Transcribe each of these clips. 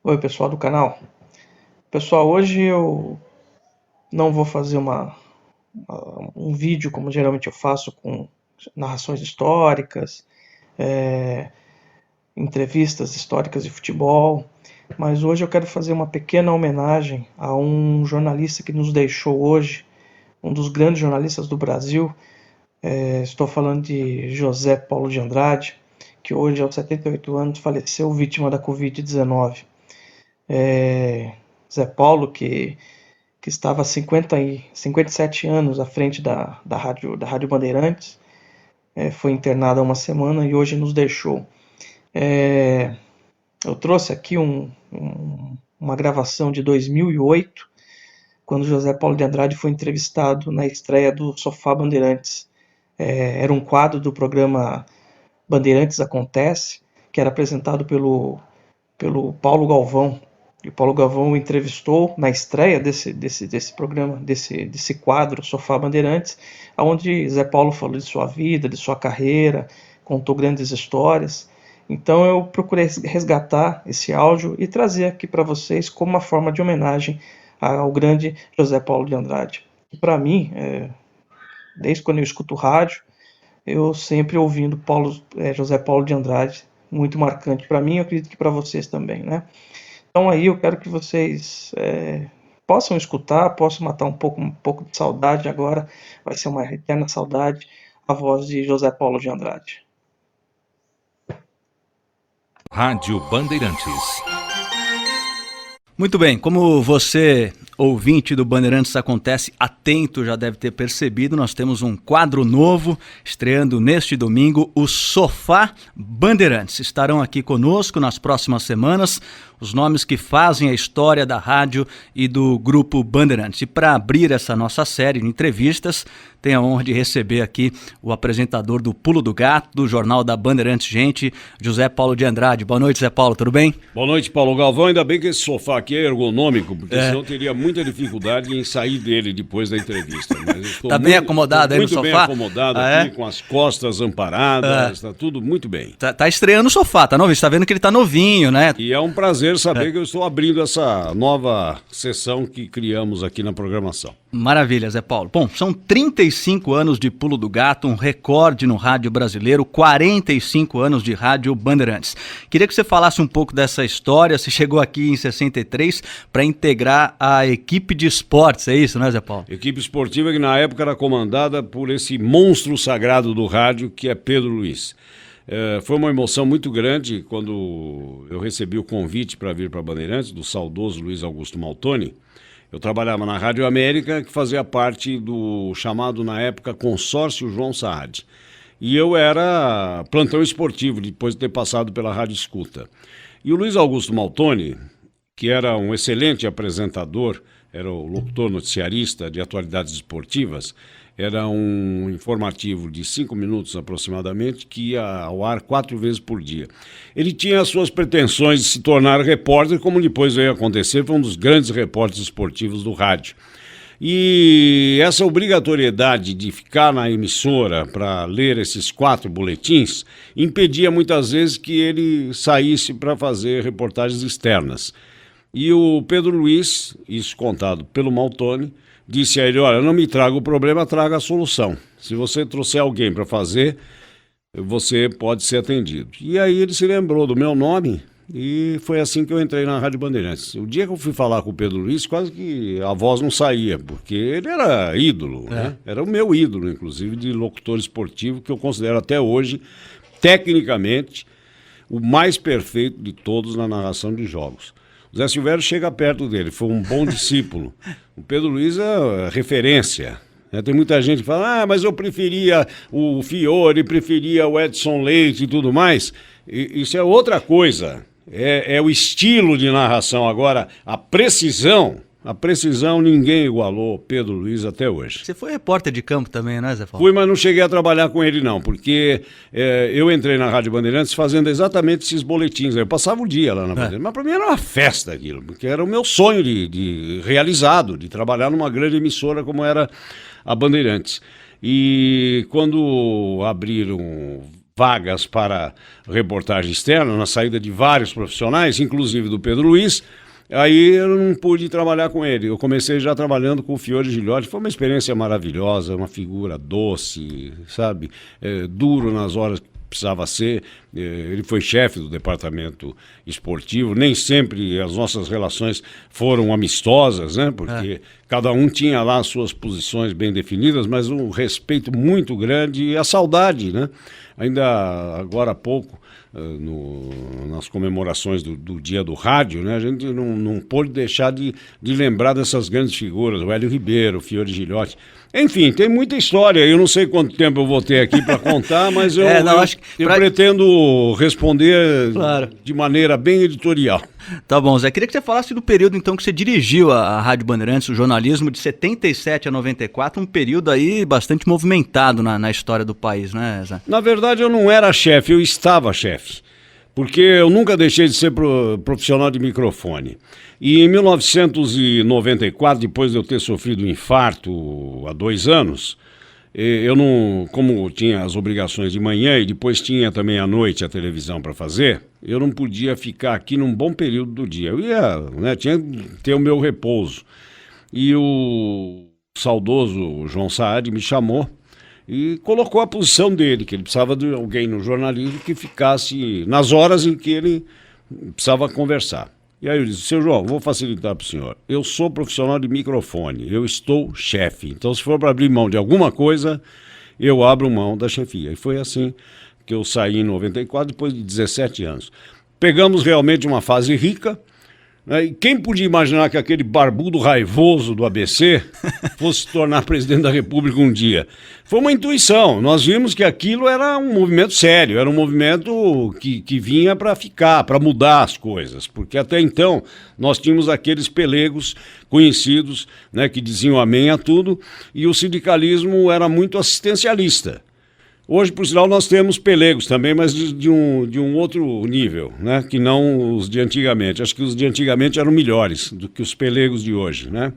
Oi, pessoal do canal. Pessoal, hoje eu não vou fazer um vídeo como geralmente eu faço com narrações históricas, é, entrevistas históricas de futebol, mas hoje eu quero fazer uma pequena homenagem a um jornalista que nos deixou hoje, um dos grandes jornalistas do Brasil. Estou falando de José Paulo de Andrade, que hoje, aos 78 anos, faleceu vítima da Covid-19. Zé Paulo, que estava há 57 anos à frente da Rádio Bandeirantes, foi internado há uma semana e hoje nos deixou. Eu trouxe aqui uma gravação de 2008, quando José Paulo de Andrade foi entrevistado na estreia do Sofá Bandeirantes. Era um quadro do programa Bandeirantes Acontece, que era apresentado pelo Paulo Galvão. E o Paulo Galvão o entrevistou na estreia desse programa, desse quadro, Sofá Bandeirantes, onde Zé Paulo falou de sua vida, de sua carreira, contou grandes histórias. Então eu procurei resgatar esse áudio e trazer aqui para vocês como uma forma de homenagem ao grande José Paulo de Andrade. Para mim, desde quando eu escuto rádio, eu sempre ouvindo José Paulo de Andrade, muito marcante para mim, eu acredito que para vocês também, né? Então aí eu quero que vocês possam escutar, possam matar um pouco de saudade agora, vai ser uma eterna saudade, a voz de José Paulo de Andrade. Rádio Bandeirantes. Muito bem, como você, ouvinte do Bandeirantes Acontece, atento, já deve ter percebido, nós temos um quadro novo, estreando neste domingo, o Sofá Bandeirantes. Estarão aqui conosco nas próximas semanas os nomes que fazem a história da rádio e do Grupo Bandeirantes. E para abrir essa nossa série de entrevistas, tenho a honra de receber aqui o apresentador do Pulo do Gato, do Jornal da Bandeirantes Gente, José Paulo de Andrade. Boa noite, Zé Paulo, tudo bem? Boa noite, Paulo Galvão. Ainda bem que esse sofá aqui é ergonômico, porque senão eu teria muita dificuldade em sair dele depois da entrevista. Tá bem acomodado aí no sofá? Muito bem acomodado aqui, com as costas amparadas, tá tudo muito bem. Tá estreando o sofá, tá novo? Você tá vendo que ele tá novinho, né? E é um prazer saber que eu estou abrindo essa nova sessão que criamos aqui na programação. Maravilha, Zé Paulo. Bom, são 35 anos de Pulo do Gato, um recorde no rádio brasileiro, 45 anos de rádio Bandeirantes. Queria que você falasse um pouco dessa história. Você chegou aqui em 63 para integrar a equipe de esportes, é isso, né, Zé Paulo? Equipe esportiva que na época era comandada por esse monstro sagrado do rádio, que é Pedro Luiz. Foi uma emoção muito grande quando eu recebi o convite para vir para Bandeirantes, do saudoso Luiz Augusto Maltoni. Eu trabalhava na Rádio América, que fazia parte do chamado, na época, Consórcio João Saad. E eu era plantão esportivo, depois de ter passado pela Rádio Escuta. E o Luiz Augusto Maltoni, que era um excelente apresentador, era o locutor noticiarista de atualidades esportivas, era um informativo de 5 minutos aproximadamente, que ia ao ar 4 vezes por dia. Ele tinha as suas pretensões de se tornar repórter, como depois veio acontecer, foi um dos grandes repórteres esportivos do rádio. E essa obrigatoriedade de ficar na emissora para ler esses 4 boletins impedia muitas vezes que ele saísse para fazer reportagens externas. E o Pedro Luiz, isso contado pelo Maltoni, disse a ele: olha, não me traga o problema, traga a solução. Se você trouxer alguém para fazer, você pode ser atendido. E aí ele se lembrou do meu nome e foi assim que eu entrei na Rádio Bandeirantes. O dia que eu fui falar com o Pedro Luiz, quase que a voz não saía, porque ele era ídolo, né? Era o meu ídolo, inclusive, de locutor esportivo, que eu considero até hoje, tecnicamente, o mais perfeito de todos na narração de jogos. O Zé Silvério chega perto dele, foi um bom discípulo. O Pedro Luiz é referência. Tem muita gente que fala, mas eu preferia o Fiore, preferia o Edson Leite e tudo mais. Isso é outra coisa. É o estilo de narração. Agora, a precisão ninguém igualou Pedro Luiz até hoje. Você foi repórter de campo também, né, Zé Paulo? Fui, mas não cheguei a trabalhar com ele não, porque eu entrei na Rádio Bandeirantes fazendo exatamente esses boletins. Eu passava o dia lá na Bandeirantes, mas para mim era uma festa aquilo, porque era o meu sonho de realizado, de trabalhar numa grande emissora como era a Bandeirantes. E quando abriram vagas para reportagem externa, na saída de vários profissionais, inclusive do Pedro Luiz. Aí eu não pude trabalhar com ele. Eu comecei já trabalhando com o Fiore Gilhote. Foi uma experiência maravilhosa, uma figura doce, sabe? Duro nas horas que precisava ser. Ele foi chefe do departamento esportivo. Nem sempre as nossas relações foram amistosas, né? Porque cada um tinha lá as suas posições bem definidas, mas um respeito muito grande e a saudade, né? Ainda agora há pouco, nas comemorações do Dia do Rádio, né, a gente não pôde deixar de lembrar dessas grandes figuras, o Hélio Ribeiro, o Fiore Gilhote. Enfim, tem muita história. Eu não sei quanto tempo eu vou ter aqui para contar, mas eu pretendo responder de maneira bem editorial. Tá bom, Zé. Queria que você falasse do período, então, que você dirigiu a Rádio Bandeirantes, o jornalismo de 77 a 94, um período aí bastante movimentado na história do país, né, Zé? Na verdade, eu não era chefe, eu estava chefe. Porque eu nunca deixei de ser profissional de microfone. E em 1994, depois de eu ter sofrido um infarto há 2 anos, eu não, como tinha as obrigações de manhã e depois tinha também à noite a televisão para fazer, eu não podia ficar aqui num bom período do dia. Eu ia, né, tinha que ter o meu repouso. E o saudoso João Saad me chamou e colocou a posição dele, que ele precisava de alguém no jornalismo que ficasse nas horas em que ele precisava conversar. E aí eu disse: seu João, vou facilitar para o senhor. Eu sou profissional de microfone, eu estou chefe. Então, se for para abrir mão de alguma coisa, eu abro mão da chefia. E foi assim que eu saí em 94, depois de 17 anos. Pegamos realmente uma fase rica. E quem podia imaginar que aquele barbudo raivoso do ABC fosse se tornar presidente da República um dia? Foi uma intuição. Nós vimos que aquilo era um movimento sério, era um movimento que vinha para ficar, para mudar as coisas. Porque até então nós tínhamos aqueles pelegos conhecidos, né, que diziam amém a tudo, e o sindicalismo era muito assistencialista. Hoje, por sinal, nós temos pelegos também, mas de um outro nível, né? Que não os de antigamente. Acho que os de antigamente eram melhores do que os pelegos de hoje, né?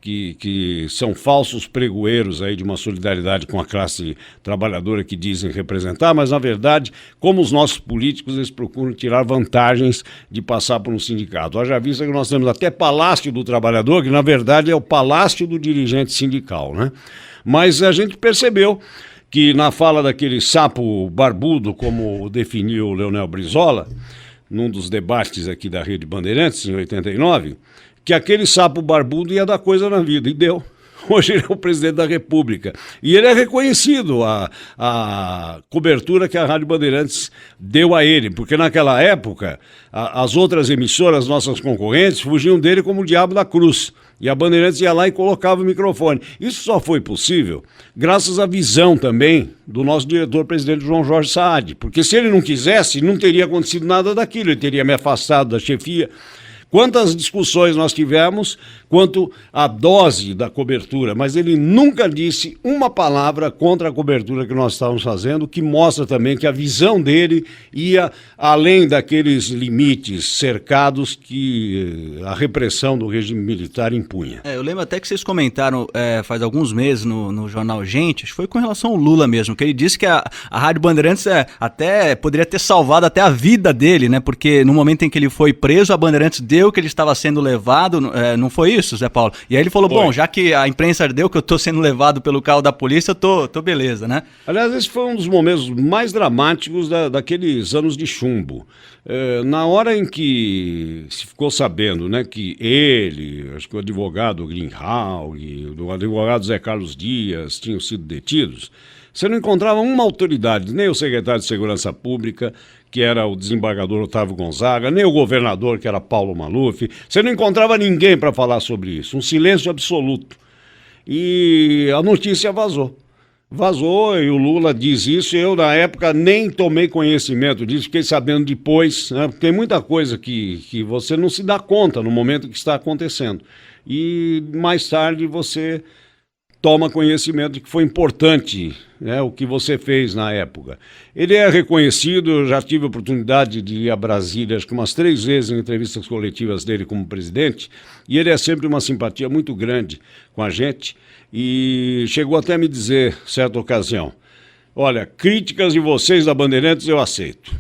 Que são falsos pregoeiros aí de uma solidariedade com a classe trabalhadora que dizem representar, mas, na verdade, como os nossos políticos, eles procuram tirar vantagens de passar por um sindicato. Haja vista que nós temos até Palácio do Trabalhador, que, na verdade, é o Palácio do Dirigente Sindical, né? Mas a gente percebeu que na fala daquele sapo barbudo, como definiu o Leonel Brizola, num dos debates aqui da Rede Bandeirantes, em 89, que aquele sapo barbudo ia dar coisa na vida, e deu. Hoje ele é o presidente da República. E ele é reconhecido a cobertura que a Rádio Bandeirantes deu a ele, porque naquela época as outras emissoras, nossas concorrentes, fugiam dele como o diabo da cruz. E a Bandeirantes ia lá e colocava o microfone. Isso só foi possível graças à visão também do nosso diretor-presidente João Jorge Saad. Porque se ele não quisesse, não teria acontecido nada daquilo. Ele teria me afastado da chefia. Quantas discussões nós tivemos quanto à dose da cobertura, mas ele nunca disse uma palavra contra a cobertura que nós estávamos fazendo, que mostra também que a visão dele ia além daqueles limites cercados que a repressão do regime militar impunha. Eu lembro até que vocês comentaram faz alguns meses no jornal Gente, acho que foi com relação ao Lula mesmo, que ele disse que a Rádio Bandeirantes até poderia ter salvado até a vida dele, né? Porque no momento em que ele foi preso, a Bandeirantes deu que ele estava sendo levado, não foi isso, Zé Paulo? E aí ele falou, bom, já que a imprensa deu que eu estou sendo levado pelo carro da polícia, eu tô beleza, né? Aliás, esse foi um dos momentos mais dramáticos daqueles anos de chumbo. Na hora em que se ficou sabendo, né, que ele, acho que o advogado Greenhalgh, o advogado Zé Carlos Dias tinham sido detidos, você não encontrava uma autoridade, nem o secretário de Segurança Pública, que era o desembargador Otávio Gonzaga, nem o governador, que era Paulo Maluf. Você não encontrava ninguém para falar sobre isso. Um silêncio absoluto. E a notícia vazou. Vazou e o Lula diz isso. Eu, na época, nem tomei conhecimento disso. Fiquei sabendo depois, né? Porque tem muita coisa que você não se dá conta no momento que está acontecendo. E mais tarde você toma conhecimento de que foi importante, né, o que você fez na época. Ele é reconhecido, eu já tive a oportunidade de ir a Brasília, acho que umas 3 vezes em entrevistas coletivas dele como presidente, e ele é sempre uma simpatia muito grande com a gente, e chegou até a me dizer, certa ocasião, Olha, críticas de vocês da Bandeirantes eu aceito.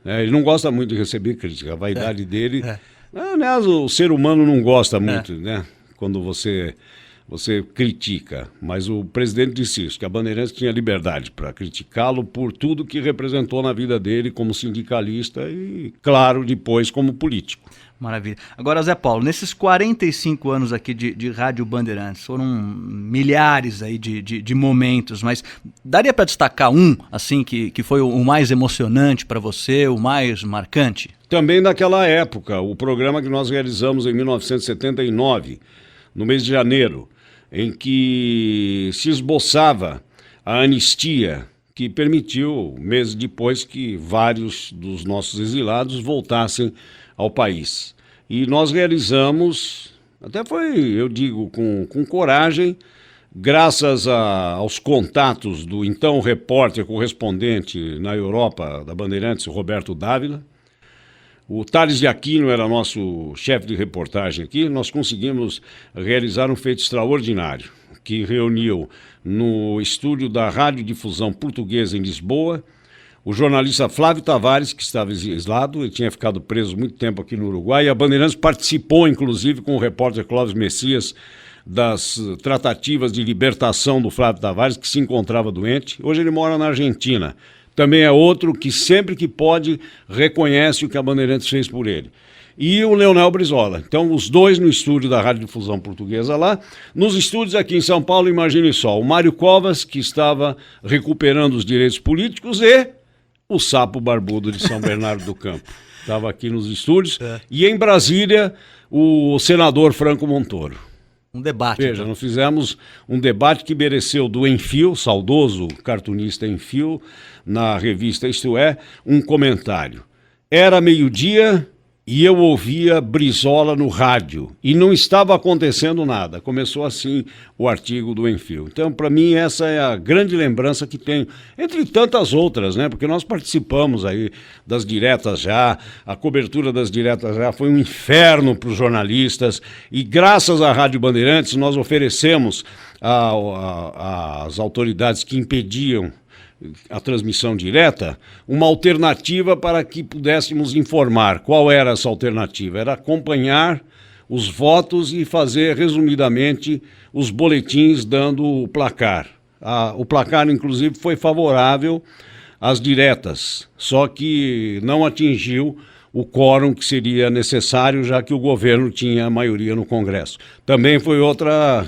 Ele não gosta muito de receber crítica, a vaidade dele... Aliás, o ser humano não gosta muito, né? Quando você critica. Mas o presidente disse isso, que a Bandeirantes tinha liberdade para criticá-lo por tudo que representou na vida dele como sindicalista e, claro, depois como político. Maravilha. Agora, Zé Paulo, nesses 45 anos aqui de Rádio Bandeirantes, foram milhares aí de momentos, mas daria para destacar um, assim, que foi o mais emocionante para você, o mais marcante? Também naquela época, o programa que nós realizamos em 1979, no mês de janeiro, em que se esboçava a anistia que permitiu, meses depois, que vários dos nossos exilados voltassem ao país. E nós realizamos, até foi, eu digo, com coragem, graças aos contatos do então repórter correspondente na Europa da Bandeirantes, Roberto Dávila. O Thales de Aquino era nosso chefe de reportagem aqui. Nós conseguimos realizar um feito extraordinário, que reuniu no estúdio da Radiodifusão Portuguesa em Lisboa o jornalista Flávio Tavares, que estava exilado, ele tinha ficado preso muito tempo aqui no Uruguai, e a Bandeirantes participou, inclusive, com o repórter Clóvis Messias, das tratativas de libertação do Flávio Tavares, que se encontrava doente. Hoje ele mora na Argentina. Também é outro que sempre que pode reconhece o que a Bandeirantes fez por ele. E o Leonel Brizola. Então, os dois no estúdio da Radiodifusão Portuguesa lá. Nos estúdios aqui em São Paulo, imagine só, o Mário Covas, que estava recuperando os direitos políticos, e o Sapo Barbudo de São Bernardo do Campo. Estava aqui nos estúdios. E em Brasília, o senador Franco Montoro. Um debate. Veja, então. Nós fizemos um debate que mereceu do Enfio, saudoso cartunista Enfio, na revista Isto É, um comentário. Era meio-dia e eu ouvia Brizola no rádio e não estava acontecendo nada. Começou assim o artigo do Enfio. Então, para mim, essa é a grande lembrança que tenho, entre tantas outras, né? Porque nós participamos aí das diretas já, a cobertura das diretas já foi um inferno para os jornalistas e graças à Rádio Bandeirantes nós oferecemos às autoridades que impediam a transmissão direta, uma alternativa para que pudéssemos informar. Qual era essa alternativa? Era acompanhar os votos e fazer, resumidamente, os boletins dando o placar. O placar, inclusive, foi favorável às diretas, só que não atingiu o quórum que seria necessário, já que o governo tinha a maioria no Congresso. Também foi outra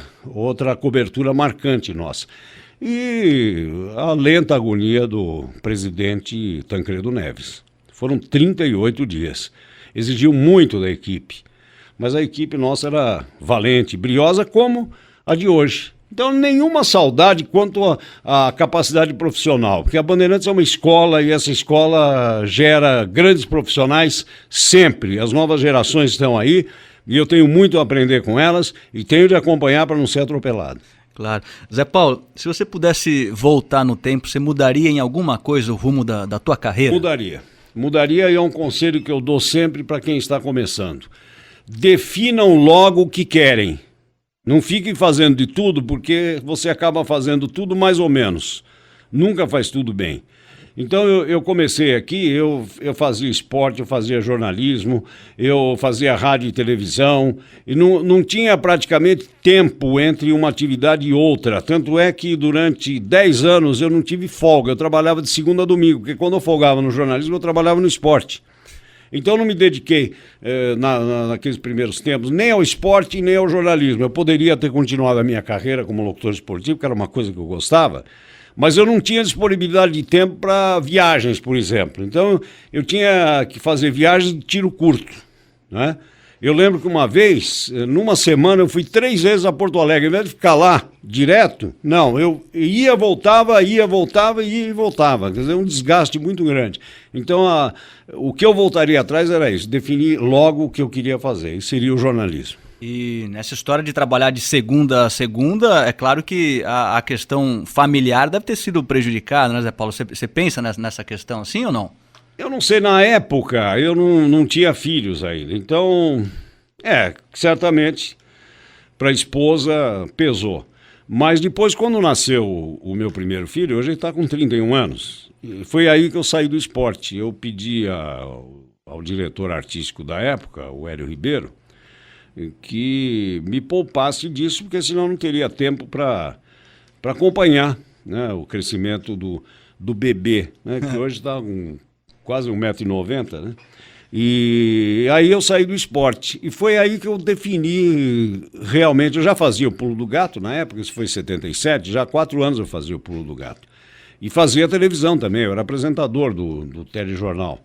cobertura marcante nossa. E a lenta agonia do presidente Tancredo Neves. Foram 38 dias. Exigiu muito da equipe, mas a equipe nossa era valente, briosa como a de hoje. Então, nenhuma saudade quanto à capacidade profissional, porque a Bandeirantes é uma escola e essa escola gera grandes profissionais sempre. As novas gerações estão aí e eu tenho muito a aprender com elas e tenho de acompanhar para não ser atropelado. Claro. Zé Paulo, se você pudesse voltar no tempo, você mudaria em alguma coisa o rumo da tua carreira? Mudaria e é um conselho que eu dou sempre para quem está começando. Definam logo o que querem. Não fiquem fazendo de tudo, porque você acaba fazendo tudo mais ou menos. Nunca faz tudo bem. Então eu comecei aqui, eu fazia esporte, eu fazia jornalismo, eu fazia rádio e televisão, e não tinha praticamente tempo entre uma atividade e outra. Tanto é que durante 10 anos eu não tive folga, eu trabalhava de segunda a domingo, porque quando eu folgava no jornalismo eu trabalhava no esporte. Então eu não me dediquei naqueles primeiros tempos nem ao esporte nem ao jornalismo. Eu poderia ter continuado a minha carreira como locutor esportivo, que era uma coisa que eu gostava, mas eu não tinha disponibilidade de tempo para viagens, por exemplo. Então, eu tinha que fazer viagens de tiro curto, né? Eu lembro que uma vez, numa semana, eu fui 3 vezes a Porto Alegre. Ao invés de ficar lá direto, não, eu ia, voltava, ia e voltava. Quer dizer, um desgaste muito grande. Então, o que eu voltaria atrás era isso, definir logo o que eu queria fazer, e seria o jornalismo. E nessa história de trabalhar de segunda a segunda, é claro que a questão familiar deve ter sido prejudicada, né, Zé Paulo? Você pensa nessa questão assim ou não? Eu não sei, na época eu não tinha filhos ainda, então, certamente para a esposa pesou. Mas depois, quando nasceu o meu primeiro filho, hoje ele está com 31 anos, e foi aí que eu saí do esporte. Eu pedi ao diretor artístico da época, o Hélio Ribeiro, que me poupasse disso, porque senão eu não teria tempo para acompanhar, né, o crescimento do bebê, né, que hoje está com quase 1,90 m, né? E aí eu saí do esporte. E foi aí que eu defini realmente. Eu já fazia o Pulo do Gato na época, isso foi em 77, já há 4 anos eu fazia o Pulo do Gato. E fazia televisão também, eu era apresentador do telejornal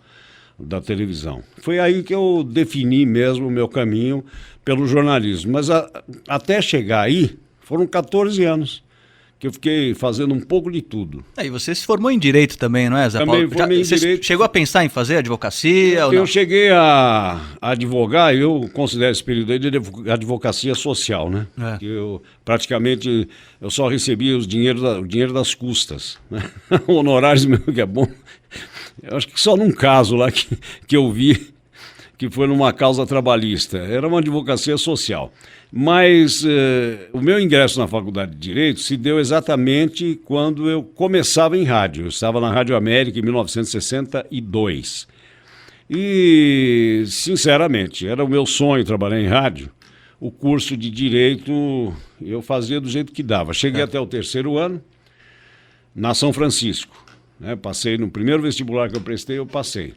da televisão. Foi aí que eu defini mesmo o meu caminho pelo jornalismo. Mas até chegar aí, foram 14 anos que eu fiquei fazendo um pouco de tudo. E você se formou em Direito também, não é, Zé Paulo? Também formei em Direito. Chegou a pensar em fazer advocacia ou não? Eu cheguei a advogar, eu considero esse período aí de advocacia social, né? Eu praticamente só recebia o dinheiro das custas, né? Honorários meu, que é bom. Eu acho que só num caso lá que eu vi, que foi numa causa trabalhista. Era uma advocacia social. Mas o meu ingresso na Faculdade de Direito se deu exatamente quando eu começava em rádio. Eu estava na Rádio América em 1962. E, sinceramente, era o meu sonho trabalhar em rádio. O curso de Direito eu fazia do jeito que dava. Cheguei até o 3º ano, na São Francisco, né? Passei no primeiro vestibular que eu prestei, eu passei.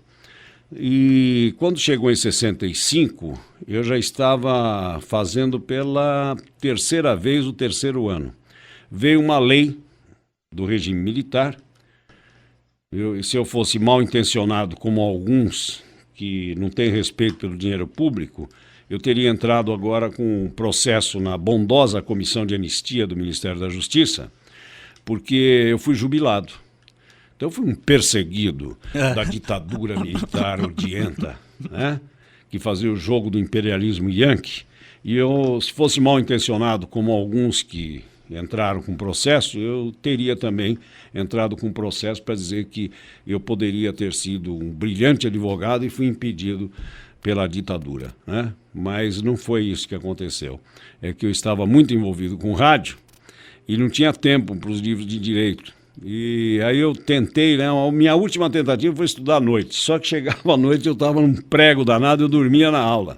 E quando chegou em 65, eu já estava fazendo pela 3ª vez o 3º ano. Veio uma lei do regime militar. Se eu fosse mal intencionado, como alguns que não têm respeito pelo dinheiro público, eu teria entrado agora com um processo na bondosa Comissão de Anistia do Ministério da Justiça, porque eu fui jubilado. Então eu fui um perseguido da ditadura militar odienta, né? Que fazia o jogo do imperialismo yankee. E eu, se fosse mal intencionado, como alguns que entraram com processo, eu teria também entrado com processo para dizer que eu poderia ter sido um brilhante advogado e fui impedido pela ditadura, né? Mas não foi isso que aconteceu. É que eu estava muito envolvido com rádio e não tinha tempo para os livros de direito. E aí eu tentei, né? A minha última tentativa foi estudar à noite. Só que chegava à noite, eu estava num prego danado, eu dormia na aula.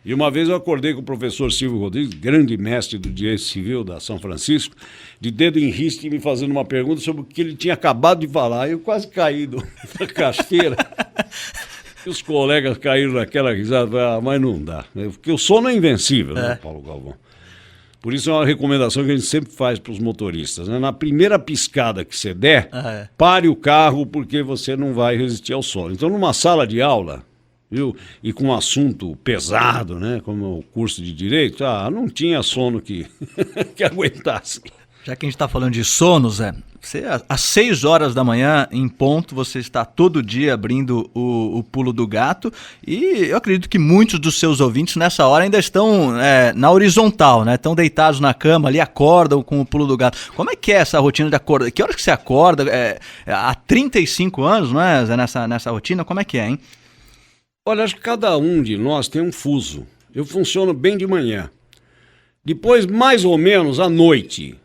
E uma vez eu acordei com o professor Silvio Rodrigues, grande mestre do Direito Civil da São Francisco, de dedo em riste, me fazendo uma pergunta sobre o que ele tinha acabado de falar. Eu quase caí da casteira. E os colegas caíram naquela risada, mas não dá. Porque o sono é invencível, né, Paulo Galvão? Por isso é uma recomendação que a gente sempre faz para os motoristas, né? Na primeira piscada que você der, pare o carro porque você não vai resistir ao sono. Então, numa sala de aula, viu, e com um assunto pesado, né, como o curso de Direito, não tinha sono que aguentasse. Já que a gente está falando de sono, Zé, às 6 horas da manhã, em ponto, você está todo dia abrindo o Pulo do Gato e eu acredito que muitos dos seus ouvintes nessa hora ainda estão na horizontal, né? Estão deitados na cama ali, acordam com o Pulo do Gato. Como é que é essa rotina de acordar? Que horas que você acorda? Há 35 anos, não é, Zé, nessa rotina? Como é que é, hein? Olha, acho que cada um de nós tem um fuso. Eu funciono bem de manhã. Depois, mais ou menos, à noite.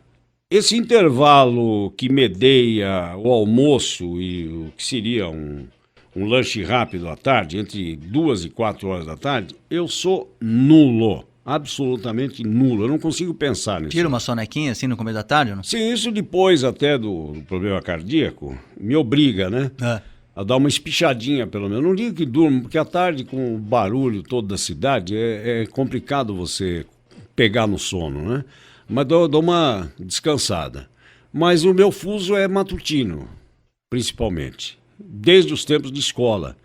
Esse intervalo que medeia o almoço e o que seria um lanche rápido à tarde, entre 2 e 4 horas da tarde, eu sou nulo, absolutamente nulo. Eu não consigo pensar nisso. Tira uma sonequinha assim no começo da tarde? Não? Sim, isso depois até do problema cardíaco me obriga, né? A dar uma espichadinha, pelo menos. Não digo que durmo, porque à tarde, com o barulho todo da cidade, é complicado você pegar no sono, né? Mas dou uma descansada. Mas o meu fuso é matutino, principalmente. Desde os tempos de escola.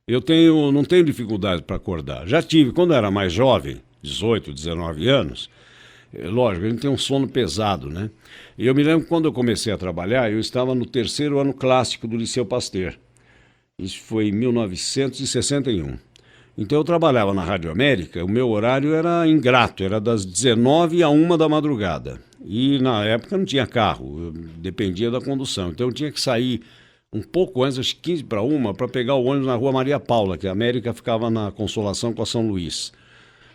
Eu não tenho dificuldade para acordar. Já tive, quando eu era mais jovem, 18, 19 anos, lógico, a gente tem um sono pesado, né? E eu me lembro que quando eu comecei a trabalhar, eu estava no 3º ano clássico do Liceu Pasteur. Isso foi em 1961. Então eu trabalhava na Rádio América, o meu horário era ingrato, era das 19 à 1 da madrugada. E na época não tinha carro, eu dependia da condução. Então eu tinha que sair um pouco antes, às 15 para 1, para pegar o ônibus na Rua Maria Paula, que a América ficava na Consolação com a São Luís.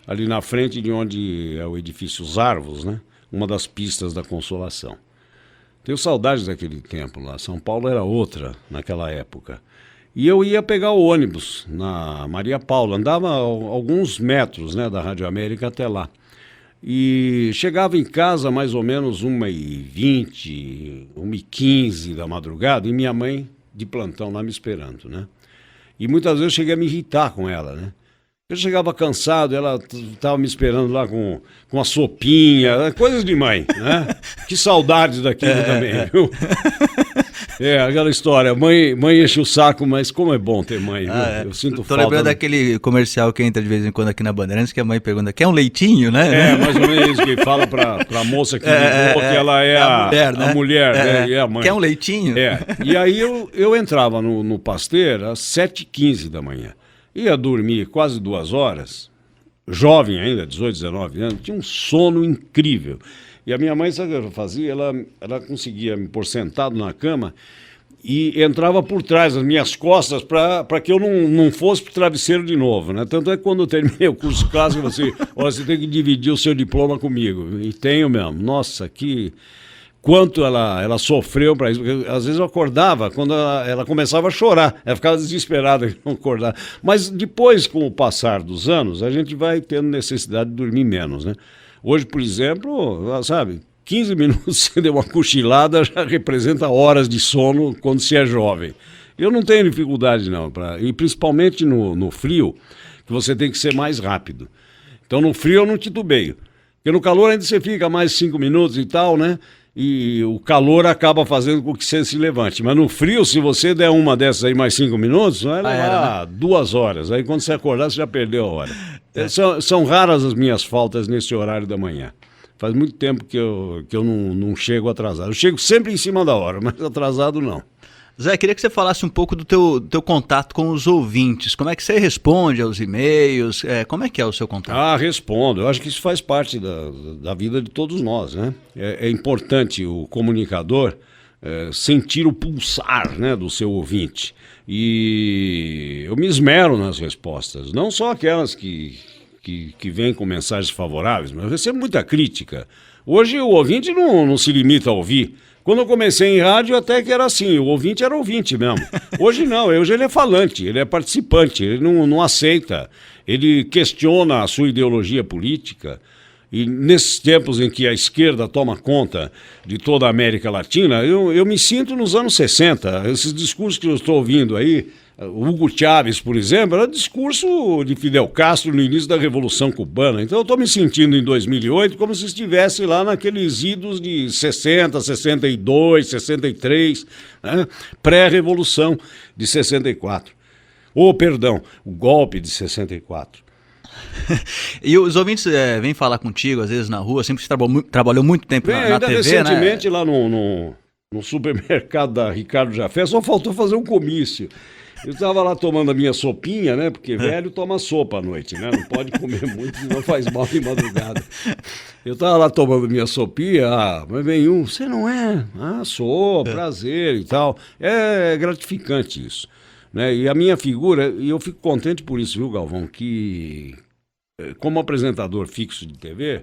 Ali na frente de onde é o edifício Os Arvos, né? uma das pistas da Consolação. Tenho saudades daquele tempo lá. São Paulo era outra naquela época. E eu ia pegar o ônibus na Maria Paula, andava alguns metros, né, da Rádio América até lá. E chegava em casa mais ou menos 1h20, 1h15 da madrugada, e minha mãe de plantão lá me esperando, né? E muitas vezes eu cheguei a me irritar com ela, né? Eu chegava cansado, ela estava me esperando lá com a sopinha, coisas de mãe, né? Que saudades daquilo também, viu? Aquela história, mãe enche o saco, mas como é bom ter mãe, viu? Eu sinto Tô falta. lembrando daquele comercial que entra de vez em quando aqui na Bandeirantes, que a mãe pergunta, quer um leitinho, né? Mais ou menos isso que fala pra moça que ligou, que ela é a mulher, né? A mulher, né? E a mãe. Quer um leitinho? E aí eu entrava no Pasteur às 7h15 da manhã. Ia dormir quase 2 horas, jovem ainda, 18, 19 anos, tinha um sono incrível. E a minha mãe, sabe o que ela fazia? Ela conseguia me pôr sentado na cama e entrava por trás das minhas costas para que eu não fosse pro travesseiro de novo, né? Tanto é que quando eu terminei o curso clássico, você tem que dividir o seu diploma comigo. E tenho mesmo. Nossa, quanto ela sofreu para isso. Porque, às vezes eu acordava, quando ela começava a chorar, ela ficava desesperada de não acordar. Mas depois, com o passar dos anos, a gente vai tendo necessidade de dormir menos, né? Hoje, por exemplo, sabe, 15 minutos você deu uma cochilada já representa horas de sono quando se é jovem. Eu não tenho dificuldade não, e principalmente no frio, que você tem que ser mais rápido. Então no frio eu não titubeio, porque no calor ainda você fica mais 5 minutos e tal, né? E o calor acaba fazendo com que você se levante. Mas no frio, se você der uma dessas aí mais 5 minutos, vai levar 2 horas. Aí quando você acordar, você já perdeu a hora. São raras as minhas faltas nesse horário da manhã. Faz muito tempo que eu não chego atrasado. Eu chego sempre em cima da hora, mas atrasado não. Zé, queria que você falasse um pouco do teu contato com os ouvintes. Como é que você responde aos e-mails? Como é que é o seu contato? Respondo. Eu acho que isso faz parte da vida de todos nós, né? É importante o comunicador sentir o pulsar, né, do seu ouvinte. E eu me esmero nas respostas. Não só aquelas que vêm com mensagens favoráveis, mas eu recebo muita crítica. Hoje o ouvinte não se limita a ouvir. Quando eu comecei em rádio, até que era assim, o ouvinte era ouvinte mesmo. Hoje não, hoje ele é falante, ele é participante, ele não aceita, ele questiona a sua ideologia política. E nesses tempos em que a esquerda toma conta de toda a América Latina, eu me sinto nos anos 60. Esses discursos que eu estou ouvindo aí, Hugo Chávez, por exemplo, era discurso de Fidel Castro no início da Revolução Cubana. Então eu estou me sentindo em 2008 como se estivesse lá naqueles idos de 60, 62, 63, né? Pré-revolução de 64. Perdão, o golpe de 64. E os ouvintes vêm falar contigo, às vezes na rua, sempre você trabalhou muito tempo na TV, recentemente, né? Lá no supermercado da Ricardo Jafé, só faltou fazer um comício. Eu estava lá tomando a minha sopinha, né? Porque velho toma sopa à noite, né? Não pode comer muito, senão faz mal de madrugada. Eu estava lá tomando minha sopinha, mas vem você não é? Sou, prazer e tal. É gratificante isso, né? E a minha figura, e eu fico contente por isso, viu, Galvão? Que como apresentador fixo de TV,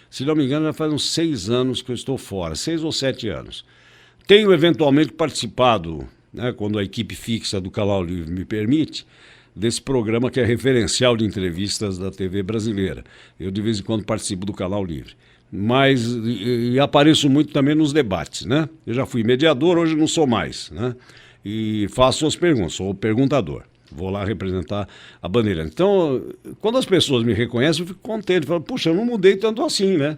se não me engano, já faz uns 6 anos que eu estou fora, 6 ou 7 anos. Tenho eventualmente participado, né, quando a equipe fixa do Canal Livre me permite, desse programa que é referencial de entrevistas da TV brasileira. Eu de vez em quando participo do Canal Livre. Mas e apareço muito também nos debates, né? Eu já fui mediador, hoje não sou mais, né? E faço as perguntas, sou o perguntador. Vou lá representar a bandeira. Então, quando as pessoas me reconhecem, eu fico contente. Falo, puxa, eu não mudei tanto assim, né?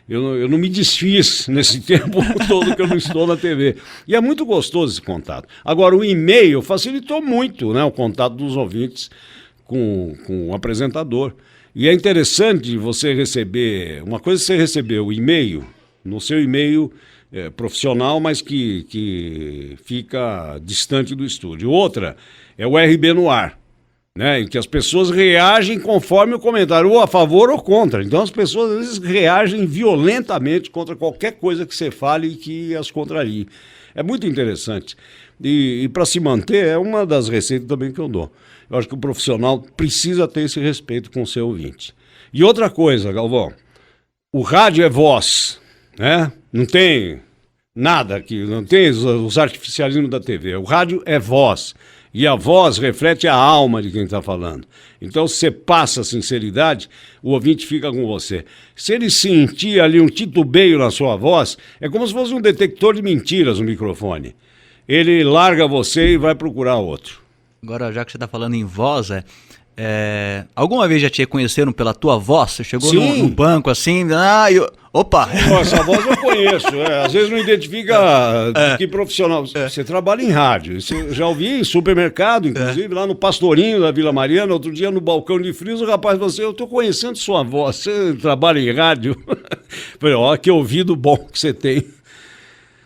Eu não me desfiz nesse tempo todo que eu não estou na TV. E é muito gostoso esse contato. Agora, o e-mail facilitou muito, né, o contato dos ouvintes com o apresentador. E é interessante você receber... Uma coisa é você receber o e-mail, no seu e-mail profissional, mas que fica distante do estúdio. Outra é o RB no ar, né, em que as pessoas reagem conforme o comentário, ou a favor ou contra. Então as pessoas às vezes reagem violentamente contra qualquer coisa que você fale e que as contrarie. É muito interessante. E para se manter, é uma das receitas também que eu dou. Eu acho que o profissional precisa ter esse respeito com o seu ouvinte. E outra coisa, Galvão, o rádio é voz, né? Não tem nada aqui, não tem os artificialismos da TV. O rádio é voz. E a voz reflete a alma de quem está falando. Então, se você passa a sinceridade, o ouvinte fica com você. Se ele sentir ali um titubeio na sua voz, é como se fosse um detector de mentiras no microfone. Ele larga você e vai procurar outro. Agora, já que você está falando em voz, alguma vez já te reconheceram pela tua voz? Você chegou no banco assim, opa! Essa voz eu conheço, às vezes não identifica que profissional. Você trabalha em rádio, eu já ouvi em supermercado, inclusive lá no Pastorinho da Vila Mariana, outro dia no balcão de frios, o rapaz falou assim, eu estou conhecendo sua voz, você trabalha em rádio? Falei, ó, que ouvido bom que você tem.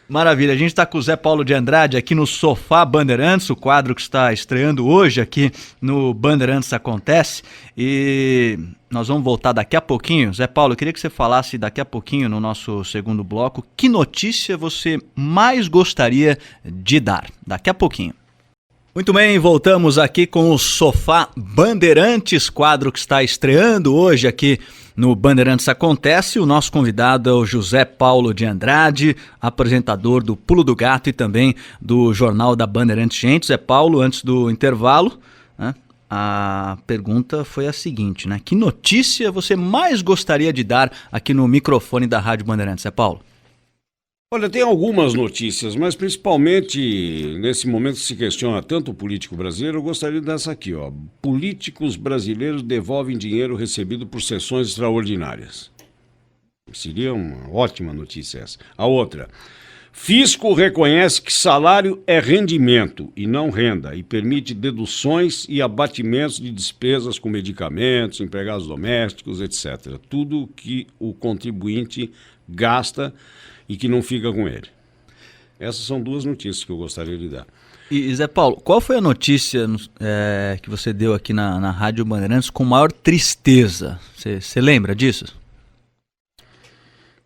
Maravilha, a gente está com o Zé Paulo de Andrade aqui no Sofá Bandeirantes, o quadro que está estreando hoje aqui no Bandeirantes Acontece, e nós vamos voltar daqui a pouquinho. Zé Paulo, eu queria que você falasse daqui a pouquinho no nosso segundo bloco, que notícia você mais gostaria de dar, daqui a pouquinho. Muito bem, voltamos aqui com o Sofá Bandeirantes, quadro que está estreando hoje aqui no Bandeirantes Acontece. O nosso convidado é o José Paulo de Andrade, apresentador do Pulo do Gato e também do Jornal da Bandeirantes. Gente, Zé Paulo, antes do intervalo, né, a pergunta foi a seguinte, né? Que notícia você mais gostaria de dar aqui no microfone da Rádio Bandeirantes, Zé Paulo? Olha, tem algumas notícias, mas principalmente nesse momento que se questiona tanto o político brasileiro, eu gostaria dessa aqui, ó. Políticos brasileiros devolvem dinheiro recebido por sessões extraordinárias. Seria uma ótima notícia essa. A outra, fisco reconhece que salário é rendimento e não renda e permite deduções e abatimentos de despesas com medicamentos, empregados domésticos, etc. Tudo que o contribuinte gasta e que não fica com ele. Essas são duas notícias que eu gostaria de dar. E Zé Paulo, qual foi a notícia que você deu aqui na Rádio Bandeirantes com maior tristeza? Você lembra disso?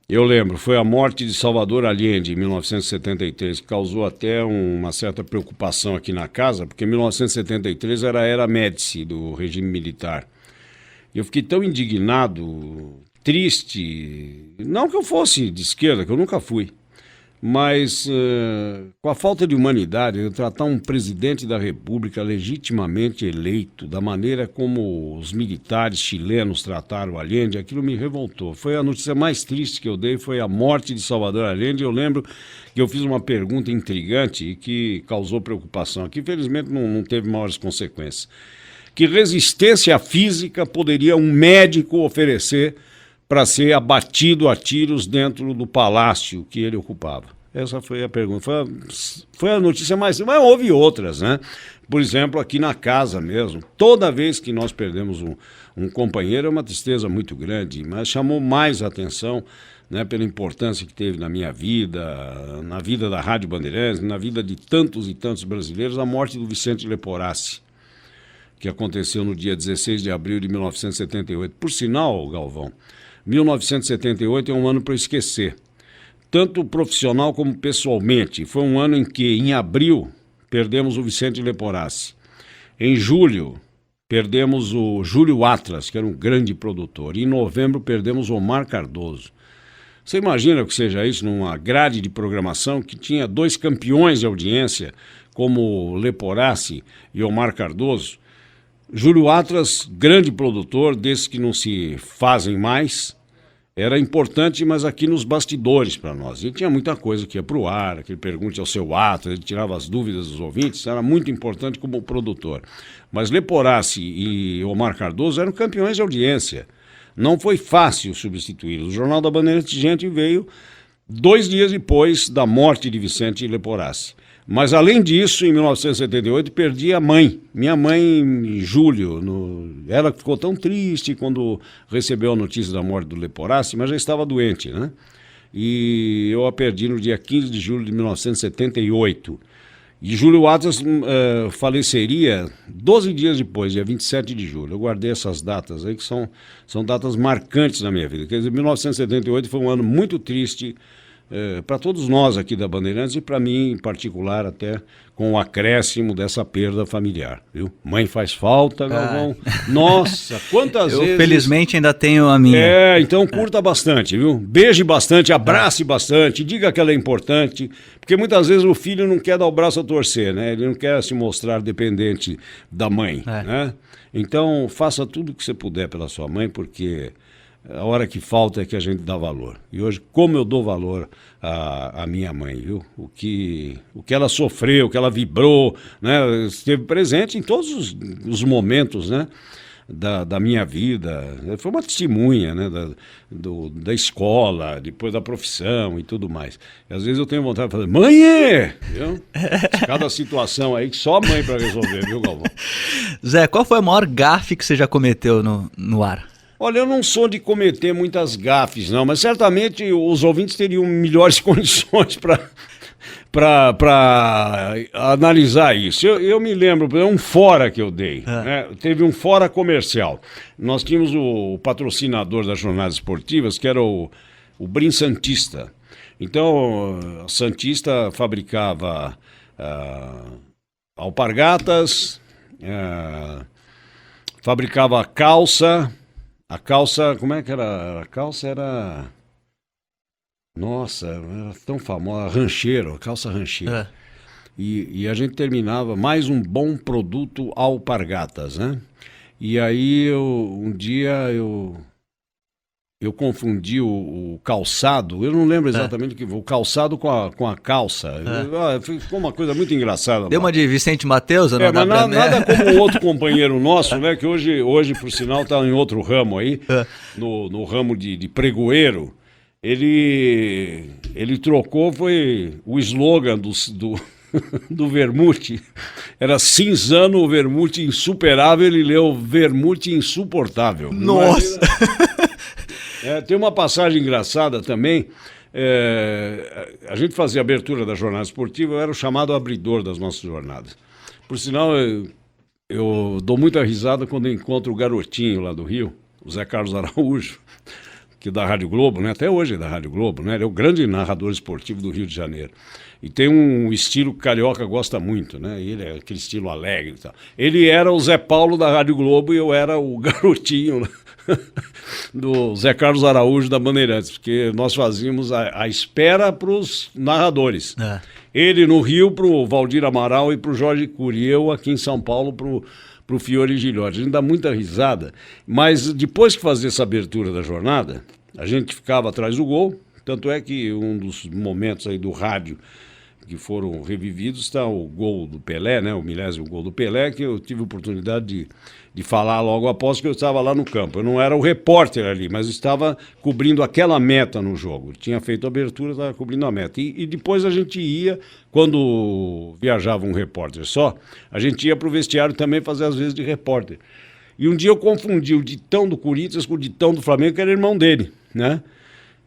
Eu lembro, foi a morte de Salvador Allende em 1973, que causou até uma certa preocupação aqui na casa, porque 1973 era a era Médici do regime militar. Eu fiquei tão indignado, triste, não que eu fosse de esquerda, que eu nunca fui, mas com a falta de humanidade, de tratar um presidente da República legitimamente eleito, da maneira como os militares chilenos trataram Allende, aquilo me revoltou. Foi a notícia mais triste que eu dei, foi a morte de Salvador Allende. Eu lembro que eu fiz uma pergunta intrigante e que causou preocupação, que infelizmente não teve maiores consequências. Que resistência física poderia um médico oferecer para ser abatido a tiros dentro do palácio que ele ocupava? Essa foi a pergunta. Foi a notícia mais... Mas houve outras, né? Por exemplo, aqui na casa mesmo. Toda vez que nós perdemos um companheiro é uma tristeza muito grande, mas chamou mais atenção, né, pela importância que teve na minha vida, na vida da Rádio Bandeirantes, na vida de tantos e tantos brasileiros, a morte do Vicente Leporassi, que aconteceu no dia 16 de abril de 1978. Por sinal, Galvão, 1978 é um ano para esquecer, tanto profissional como pessoalmente. Foi um ano em que, em abril, perdemos o Vicente Leporassi. Em julho, perdemos o Júlio Atlas, que era um grande produtor. E em novembro, perdemos o Omar Cardoso. Você imagina que seja isso numa grade de programação que tinha dois campeões de audiência, como Leporassi e Omar Cardoso? Júlio Atlas, grande produtor, desses que não se fazem mais, era importante, mas aqui nos bastidores para nós. E tinha muita coisa que ia para o ar, aquele pergunte ao seu Atlas, ele tirava as dúvidas dos ouvintes, era muito importante como produtor. Mas Leporassi e Omar Cardoso eram campeões de audiência. Não foi fácil substituí-los. O Jornal da Bandeirantes Gente veio 2 dias depois da morte de Vicente Leporassi. Mas, além disso, em 1978, perdi a mãe. Minha mãe, em julho, ela ficou tão triste quando recebeu a notícia da morte do Leporassi, mas já estava doente, né? E eu a perdi no dia 15 de julho de 1978. E Júlio Atlas faleceria 12 dias depois, dia 27 de julho. Eu guardei essas datas aí, que são datas marcantes na minha vida. Quer dizer, 1978 foi um ano muito triste para todos nós aqui da Bandeirantes e para mim em particular, até com o acréscimo dessa perda familiar, viu? Mãe faz falta, Galvão. Nossa, quantas vezes... Felizmente ainda tenho a minha. Então curta bastante, viu? Beije bastante, abrace bastante, diga que ela é importante, porque muitas vezes o filho não quer dar o braço a torcer, né? Ele não quer se mostrar dependente da mãe, né? Então faça tudo o que você puder pela sua mãe, porque a hora que falta é que a gente dá valor. E hoje, como eu dou valor à minha mãe, viu? O que ela sofreu, o que ela vibrou, né? Esteve presente em todos os momentos, né? Da minha vida. Foi uma testemunha, né? Da escola, depois da profissão e tudo mais. E às vezes eu tenho vontade de falar, mãe! Viu? Cada situação aí que só a mãe para resolver, viu, Galvão? Zé, qual foi a maior gafe que você já cometeu no ar? Olha, eu não sou de cometer muitas gafes, não, mas certamente os ouvintes teriam melhores condições para analisar isso. Eu me lembro, um fora que eu dei, né? Teve um fora comercial. Nós tínhamos o patrocinador das jornadas esportivas, que era o Brim Santista. Então, a Santista fabricava alpargatas, fabricava calça. A calça, como é que era? A calça era... Nossa, era tão famosa, rancheiro, a calça rancheiro. E a gente terminava mais um bom produto alpargatas, né? E aí um dia eu confundi o calçado, eu não lembro exatamente o que o calçado com a calça. Ficou uma coisa muito engraçada. Deu uma de Vicente Mateus? Mas nada como outro companheiro nosso, né? Que hoje por sinal, está em outro ramo aí, no ramo de pregoeiro. Ele trocou, foi o slogan do Vermute. Era cinzano, Vermute insuperável, ele leu Vermute insuportável. Nossa! Tem uma passagem engraçada também. A gente fazia a abertura da jornada esportiva, eu era o chamado abridor das nossas jornadas. Por sinal, eu dou muita risada quando eu encontro o garotinho lá do Rio, o Zé Carlos Araújo, que é da Rádio Globo, né? Até hoje é da Rádio Globo, né? Ele é o grande narrador esportivo do Rio de Janeiro. E tem um estilo que o carioca gosta muito, né? Ele é aquele estilo alegre e tal. Ele era o Zé Paulo da Rádio Globo e eu era o garotinho do Zé Carlos Araújo da Bandeirantes, porque nós fazíamos a espera para os narradores. Ele no Rio para o Valdir Amaral e para o Jorge Cury, eu aqui em São Paulo para o Fiore Gilhote. A gente dá muita risada, mas depois que fazia essa abertura da jornada, a gente ficava atrás do gol, tanto é que um dos momentos aí do rádio que foram revividos está o gol do Pelé, né, o milésimo gol do Pelé, que eu tive a oportunidade de falar logo após que eu estava lá no campo. Eu não era o repórter ali, mas estava cobrindo aquela meta no jogo. Tinha feito a abertura, estava cobrindo a meta. E depois a gente ia, quando viajava um repórter só, a gente ia para o vestiário também fazer às vezes de repórter. E um dia eu confundi o Ditão do Corinthians com o Ditão do Flamengo, que era irmão dele, né?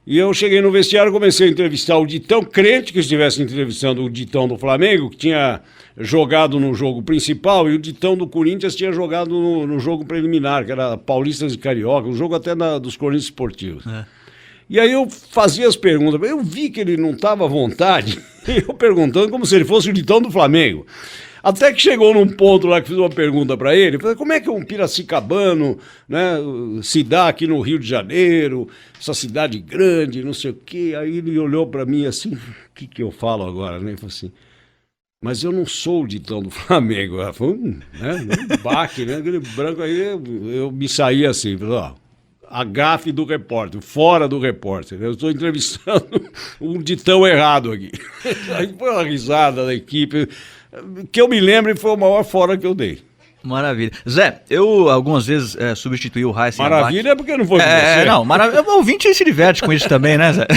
E eu cheguei no vestiário e comecei a entrevistar o Ditão, crente que estivesse entrevistando o Ditão do Flamengo, que tinha jogado no jogo principal, e o Ditão do Corinthians tinha jogado no jogo preliminar, que era Paulistas e Carioca, um jogo até dos Corinthians Esportivos. E aí eu fazia as perguntas, eu vi que ele não estava à vontade, e eu perguntando como se ele fosse o Ditão do Flamengo. Até que chegou num ponto lá que fiz uma pergunta para ele, falei, como é que um piracicabano, né, se dá aqui no Rio de Janeiro, essa cidade grande, não sei o quê. Aí ele olhou para mim assim, o que eu falo agora, né? Ele falou assim, mas eu não sou o Ditão do Flamengo. Foi um baque, né? Aquele branco aí, eu me saí assim, falei, ó, a gafe do repórter, fora do repórter. Eu estou entrevistando um Ditão errado aqui. Aí foi uma risada da equipe. Que eu me lembro, foi o maior fora que eu dei. Maravilha. Zé, eu algumas vezes substituí o Raíssen Abac. Maravilha é porque não foi com você. Não, maravilha. O ouvinte se diverte com isso também, né, Zé?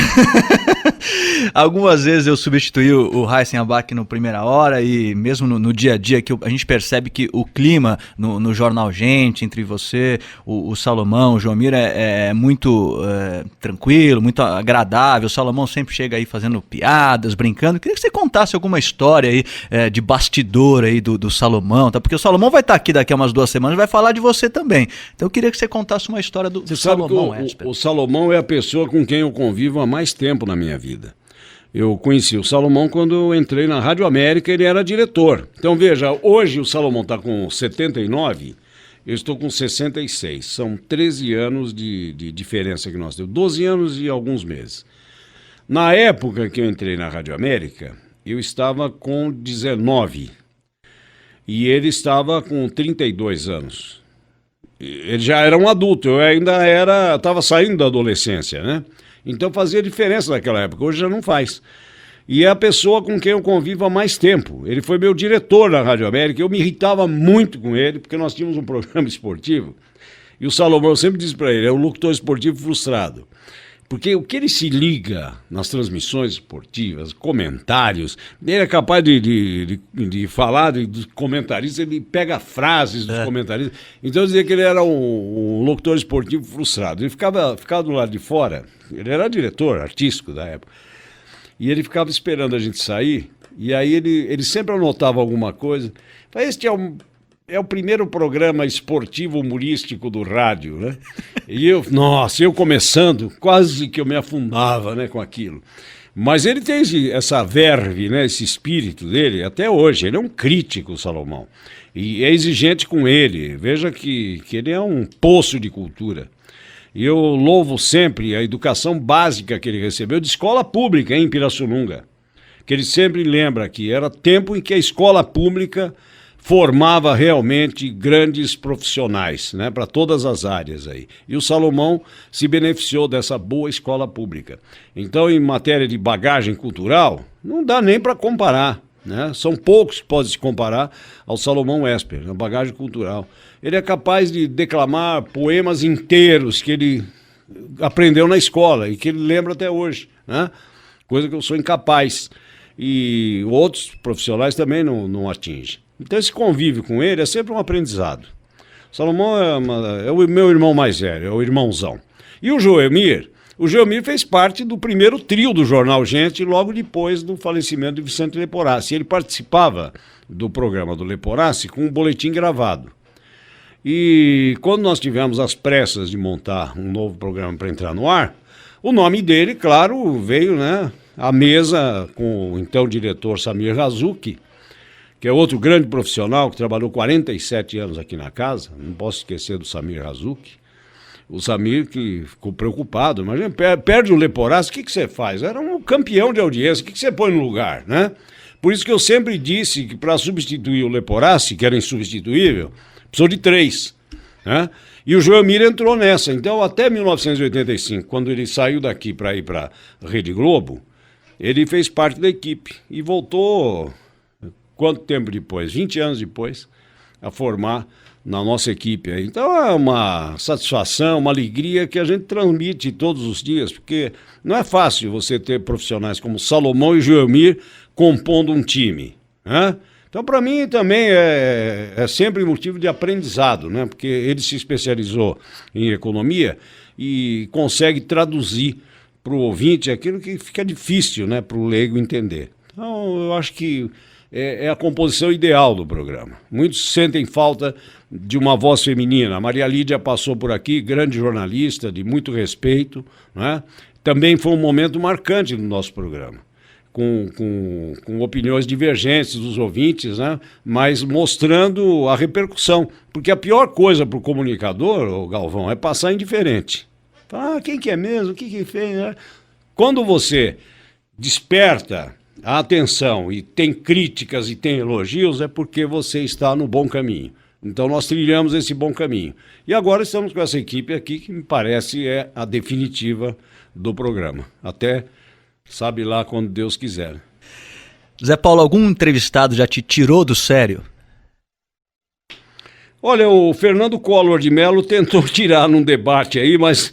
Algumas vezes eu substituí o Raíssen Abac no Primeira Hora e mesmo no dia a dia que a gente percebe que o clima no Jornal Gente, entre você, o Salomão, o Jomir é muito tranquilo, muito agradável. O Salomão sempre chega aí fazendo piadas, brincando. Queria que você contasse alguma história aí de bastidor aí do Salomão, tá? Porque o Salomão vai estar aqui daqui a umas 2 semanas e vai falar de você também. Então eu queria que você contasse uma história do Salomão. O Salomão é a pessoa com quem eu convivo há mais tempo na minha vida. Eu conheci o Salomão quando eu entrei na Rádio América, ele era diretor. Então veja, hoje o Salomão está com 79, eu estou com 66. São 13 anos de diferença que nós temos, 12 anos e alguns meses. Na época que eu entrei na Rádio América, eu estava com 19 e ele estava com 32 anos. Ele já era um adulto, eu ainda estava saindo da adolescência, né? Então fazia diferença naquela época, hoje já não faz. E é a pessoa com quem eu convivo há mais tempo. Ele foi meu diretor na Rádio América, eu me irritava muito com ele, porque nós tínhamos um programa esportivo, e o Salomão, eu sempre disse para ele, é um locutor esportivo frustrado. Porque o que ele se liga nas transmissões esportivas, comentários, ele é capaz de falar dos comentaristas, ele pega frases dos comentaristas. Então eu dizia que ele era um locutor esportivo frustrado. Ele ficava do lado de fora, ele era diretor artístico da época, e ele ficava esperando a gente sair, e aí ele sempre anotava alguma coisa. Este é o primeiro programa esportivo humorístico do rádio, né? E eu começando, quase que eu me afundava, né, com aquilo. Mas ele tem essa verve, né, esse espírito dele, até hoje. Ele é um crítico, o Salomão. E é exigente com ele. Veja que ele é um poço de cultura. E eu louvo sempre a educação básica que ele recebeu de escola pública, em Pirassununga. Que ele sempre lembra que era tempo em que a escola pública formava realmente grandes profissionais, né, para todas as áreas aí. E o Salomão se beneficiou dessa boa escola pública. Então, em matéria de bagagem cultural, não dá nem para comparar, né? São poucos que podem se comparar ao Salomão Esper, na bagagem cultural. Ele é capaz de declamar poemas inteiros que ele aprendeu na escola e que ele lembra até hoje, né? Coisa que eu sou incapaz. E outros profissionais também não atingem. Então esse convívio com ele é sempre um aprendizado. Salomão é o meu irmão mais velho, é o irmãozão. E o Joelmir fez parte do primeiro trio do Jornal Gente, logo depois do falecimento de Vicente Leporassi. Ele participava do programa do Leporassi com um boletim gravado. E quando nós tivemos as pressas de montar um novo programa para entrar no ar, o nome dele, claro, veio, né, à mesa com o então diretor Samir Razuki, que é outro grande profissional que trabalhou 47 anos aqui na casa. Não posso esquecer do Samir Razuki. O Samir que ficou preocupado. Imagina, perde o Leporassi, o que você faz? Era um campeão de audiência, o que você põe no lugar, né? Por isso que eu sempre disse que para substituir o Leporassi, que era insubstituível, precisou de 3, né? E o Joelmir entrou nessa. Então, até 1985, quando ele saiu daqui para ir para a Rede Globo, ele fez parte da equipe e voltou... Quanto tempo depois? 20 anos depois, a formar na nossa equipe. Então é uma satisfação, uma alegria que a gente transmite todos os dias, porque não é fácil você ter profissionais como Salomão e Joelmir compondo um time, né? Então para mim também é sempre motivo de aprendizado, né? Porque ele se especializou em economia e consegue traduzir para o ouvinte aquilo que fica difícil, né, para o leigo entender. Então eu acho que é a composição ideal do programa. Muitos sentem falta de uma voz feminina. A Maria Lídia passou por aqui, grande jornalista, de muito respeito, né? Também foi um momento marcante no nosso programa, com opiniões divergentes dos ouvintes, né? Mas mostrando a repercussão. Porque a pior coisa para o comunicador, o Galvão, é passar indiferente. Quem que é mesmo? O que fez? Né? Quando você desperta a atenção e tem críticas e tem elogios, é porque você está no bom caminho. Então nós trilhamos esse bom caminho. E agora estamos com essa equipe aqui que me parece é a definitiva do programa. Até sabe lá quando Deus quiser. Zé Paulo, algum entrevistado já te tirou do sério? Olha, o Fernando Collor de Mello tentou tirar num debate aí, mas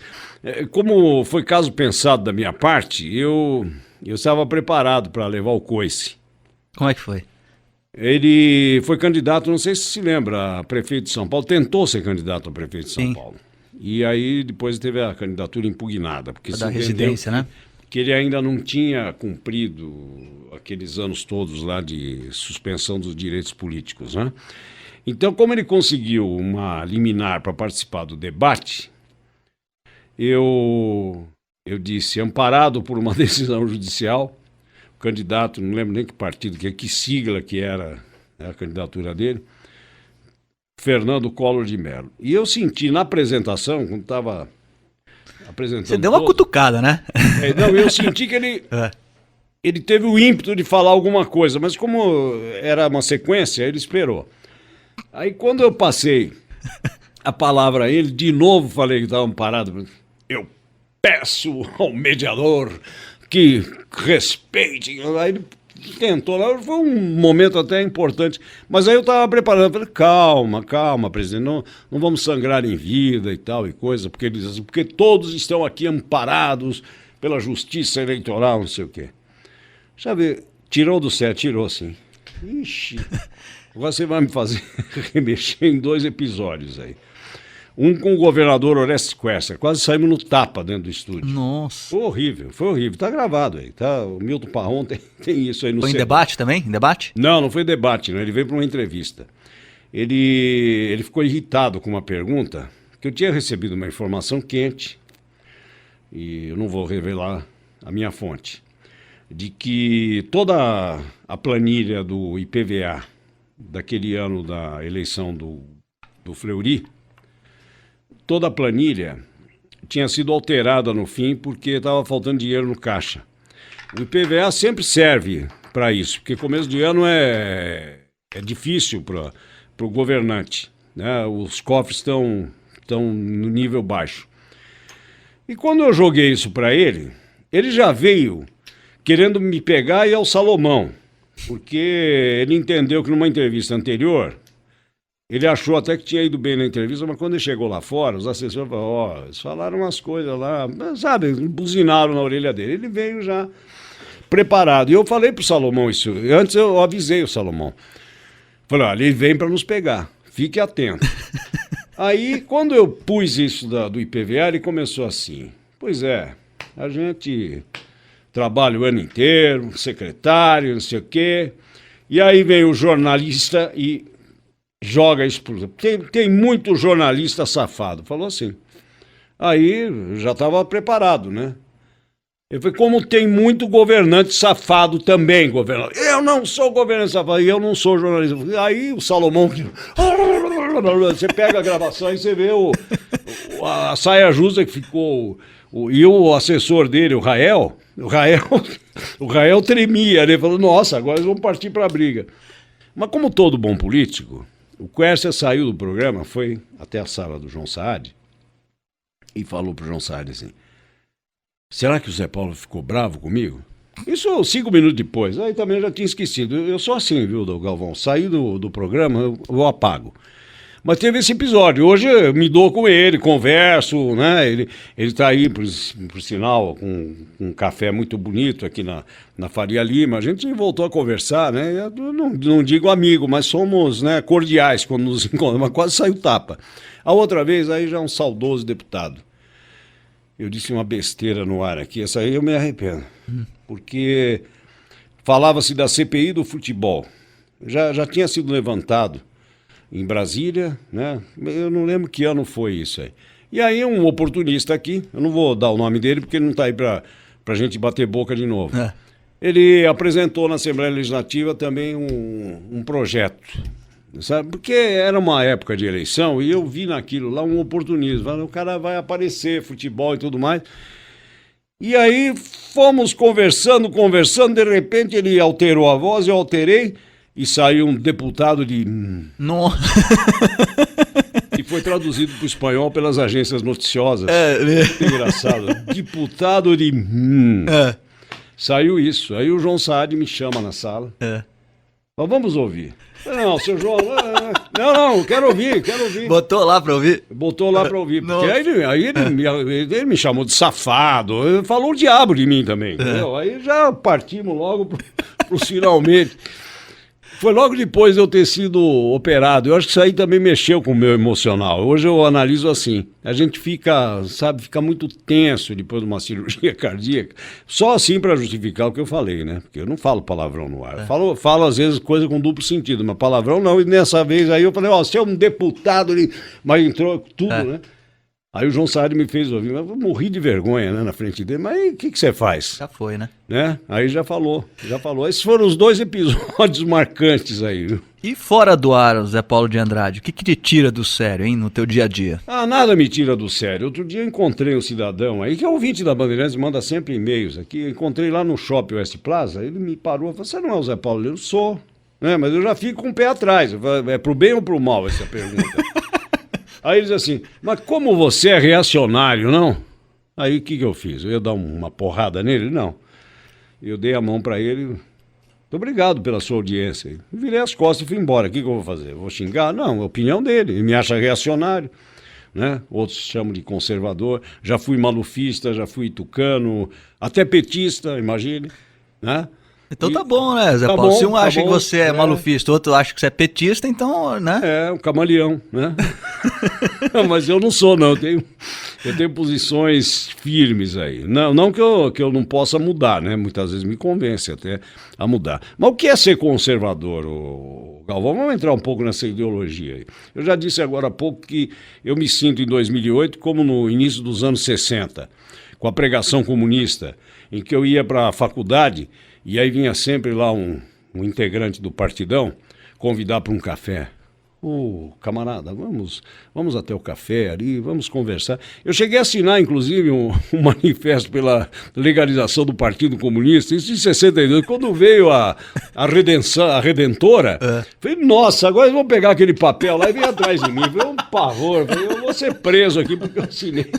como foi caso pensado da minha parte, eu estava preparado para levar o coice. Como é que foi? Ele foi candidato, não sei se lembra, a prefeito de São Paulo, tentou ser candidato a prefeito de São Paulo. E aí depois teve a candidatura impugnada. Porque da residência, né? Que ele ainda não tinha cumprido aqueles anos todos lá de suspensão dos direitos políticos, né? Então, como ele conseguiu uma liminar para participar do debate, eu disse, amparado por uma decisão judicial, candidato, não lembro nem que partido, que sigla que era a candidatura dele, Fernando Collor de Mello. E eu senti na apresentação, quando estava apresentando... Você deu uma cutucada, né? Não, eu senti que ele teve o ímpeto de falar alguma coisa, mas como era uma sequência, ele esperou. Aí quando eu passei a palavra a ele, de novo falei que estavam parados. Eu peço ao mediador que respeite. Aí ele tentou lá, foi um momento até importante. Mas aí eu estava preparando, falei, calma, presidente, não vamos sangrar em vida e tal e coisa, porque todos estão aqui amparados pela justiça eleitoral, não sei o quê. Já vê, tirou do sério, tirou sim. Ixi, agora você vai me fazer remexer em 2 episódios aí. Um com o governador Orestes Quercia, quase saímos no tapa dentro do estúdio. Nossa. Foi horrível, tá gravado aí, tá? O Milton Parron tem isso aí no Foi em CD. debate também? Em debate? Não foi debate, não. Ele veio para uma entrevista. Ele ficou irritado com uma pergunta, que eu tinha recebido uma informação quente, e eu não vou revelar a minha fonte, de que toda a planilha do IPVA daquele ano da eleição do Fleury, toda a planilha tinha sido alterada no fim porque estava faltando dinheiro no caixa. O IPVA sempre serve para isso, porque começo de ano é difícil para o governante, né? Os cofres estão no nível baixo. E quando eu joguei isso para ele já veio querendo me pegar e ao Salomão, porque ele entendeu que numa entrevista anterior, ele achou até que tinha ido bem na entrevista, mas quando ele chegou lá fora, os assessores falaram, eles falaram umas coisas lá, sabe, buzinaram na orelha dele. Ele veio já preparado. E eu falei pro Salomão isso, antes eu avisei o Salomão. Falei, olha, ele vem para nos pegar, fique atento. Aí, quando eu pus isso do IPVA, ele começou assim, pois é, a gente trabalha o ano inteiro, secretário, não sei o quê, e aí vem o jornalista e joga isso por... Tem muito jornalista safado. Falou assim. Aí já estava preparado, né? Ele falou, como tem muito governante safado também, governador. Eu não sou governante safado, e eu não sou jornalista. Aí o Salomão... Você pega a gravação e você vê a saia justa que ficou... E o assessor dele, o Rael tremia, né? Ele falou, nossa, agora eles vão partir para a briga. Mas como todo bom político... O Quercia saiu do programa, foi até a sala do João Saad e falou pro João Saad assim, será que o Zé Paulo ficou bravo comigo? Isso 5 minutos depois, aí também eu já tinha esquecido. Eu sou assim, viu, Galvão? Saí do programa, eu apago. Mas teve esse episódio, hoje eu me dou com ele, converso, né? Ele tá aí, por sinal, com um café muito bonito aqui na Faria Lima. A gente voltou a conversar, né? Eu não digo amigo, mas somos, né, cordiais quando nos encontramos, mas quase saiu tapa. A outra vez, aí já um saudoso deputado. Eu disse uma besteira no ar aqui, essa aí eu me arrependo. Porque falava-se da CPI do futebol. Já tinha sido levantado em Brasília, né? Eu não lembro que ano foi isso aí. E aí um oportunista aqui, eu não vou dar o nome dele porque ele não está aí para a gente bater boca de novo. Ele apresentou na Assembleia Legislativa também um projeto, sabe? Porque era uma época de eleição e eu vi naquilo lá um oportunismo. O cara vai aparecer, futebol e tudo mais. E aí fomos conversando, de repente ele alterou a voz, eu alterei, e saiu um deputado de... Nossa. E foi traduzido para o espanhol pelas agências noticiosas. Muito engraçado. Deputado de... Saiu isso. Aí o João Saad me chama na sala. Mas vamos ouvir. Não, seu João... Não, quero ouvir. Botou lá para ouvir? Botou lá para ouvir. Porque aí ele me chamou de safado. Ele falou o diabo de mim também. Aí já partimos logo para os finalmente... Foi logo depois de eu ter sido operado. Eu acho que isso aí também mexeu com o meu emocional. Hoje eu analiso assim. A gente fica muito tenso depois de uma cirurgia cardíaca. Só assim para justificar o que eu falei, né? Porque eu não falo palavrão no ar. Falo às vezes coisa com duplo sentido, mas palavrão não. E nessa vez aí eu falei, você é um deputado, mas entrou tudo, né? Aí o João Saad me fez ouvir, mas eu morri de vergonha, né, na frente dele. Mas o que você faz? Já foi, né? Aí já falou. Esses foram os 2 episódios marcantes aí, viu? E fora do ar, Zé Paulo de Andrade, o que te tira do sério, hein, no teu dia a dia? Nada me tira do sério. Outro dia eu encontrei um cidadão aí, que é ouvinte da Bandeirantes, manda sempre e-mails aqui. Eu encontrei lá no Shopping West Plaza, ele me parou e falou, você não é o Zé Paulo? Eu sou, né? Mas eu já fico com o pé atrás. Eu falei, é pro bem ou pro mal essa pergunta? Aí ele diz assim, mas como você é reacionário, não? Aí o que eu fiz? Eu ia dar uma porrada nele? Não. Eu dei a mão para ele, muito obrigado pela sua audiência. Eu virei as costas e fui embora. O que eu vou fazer? Eu vou xingar? Não, é a opinião dele. Ele me acha reacionário, né? Outros chamam de conservador. Já fui malufista, já fui tucano, até petista, imagine, né? Então tá bom, né, Zé Paulo? Se um acha que você é malufista, outro acha que você é petista, então, né? É, um camaleão, né? Mas eu não sou, não. Eu tenho posições firmes aí. Não que eu não possa mudar, né? Muitas vezes me convence até a mudar. Mas o que é ser conservador, Galvão? Vamos entrar um pouco nessa ideologia aí. Eu já disse agora há pouco que eu me sinto em 2008 como no início dos anos 60, com a pregação comunista, em que eu ia para a faculdade e aí vinha sempre lá um integrante do partidão convidar para um café. Camarada, vamos até o café ali, vamos conversar. Eu cheguei a assinar, inclusive, um manifesto pela legalização do Partido Comunista, isso em 62. Quando veio a Redentora, falei, nossa, agora eles vão pegar aquele papel lá e vem atrás de mim. Foi um pavor, falei, eu vou ser preso aqui porque eu assinei.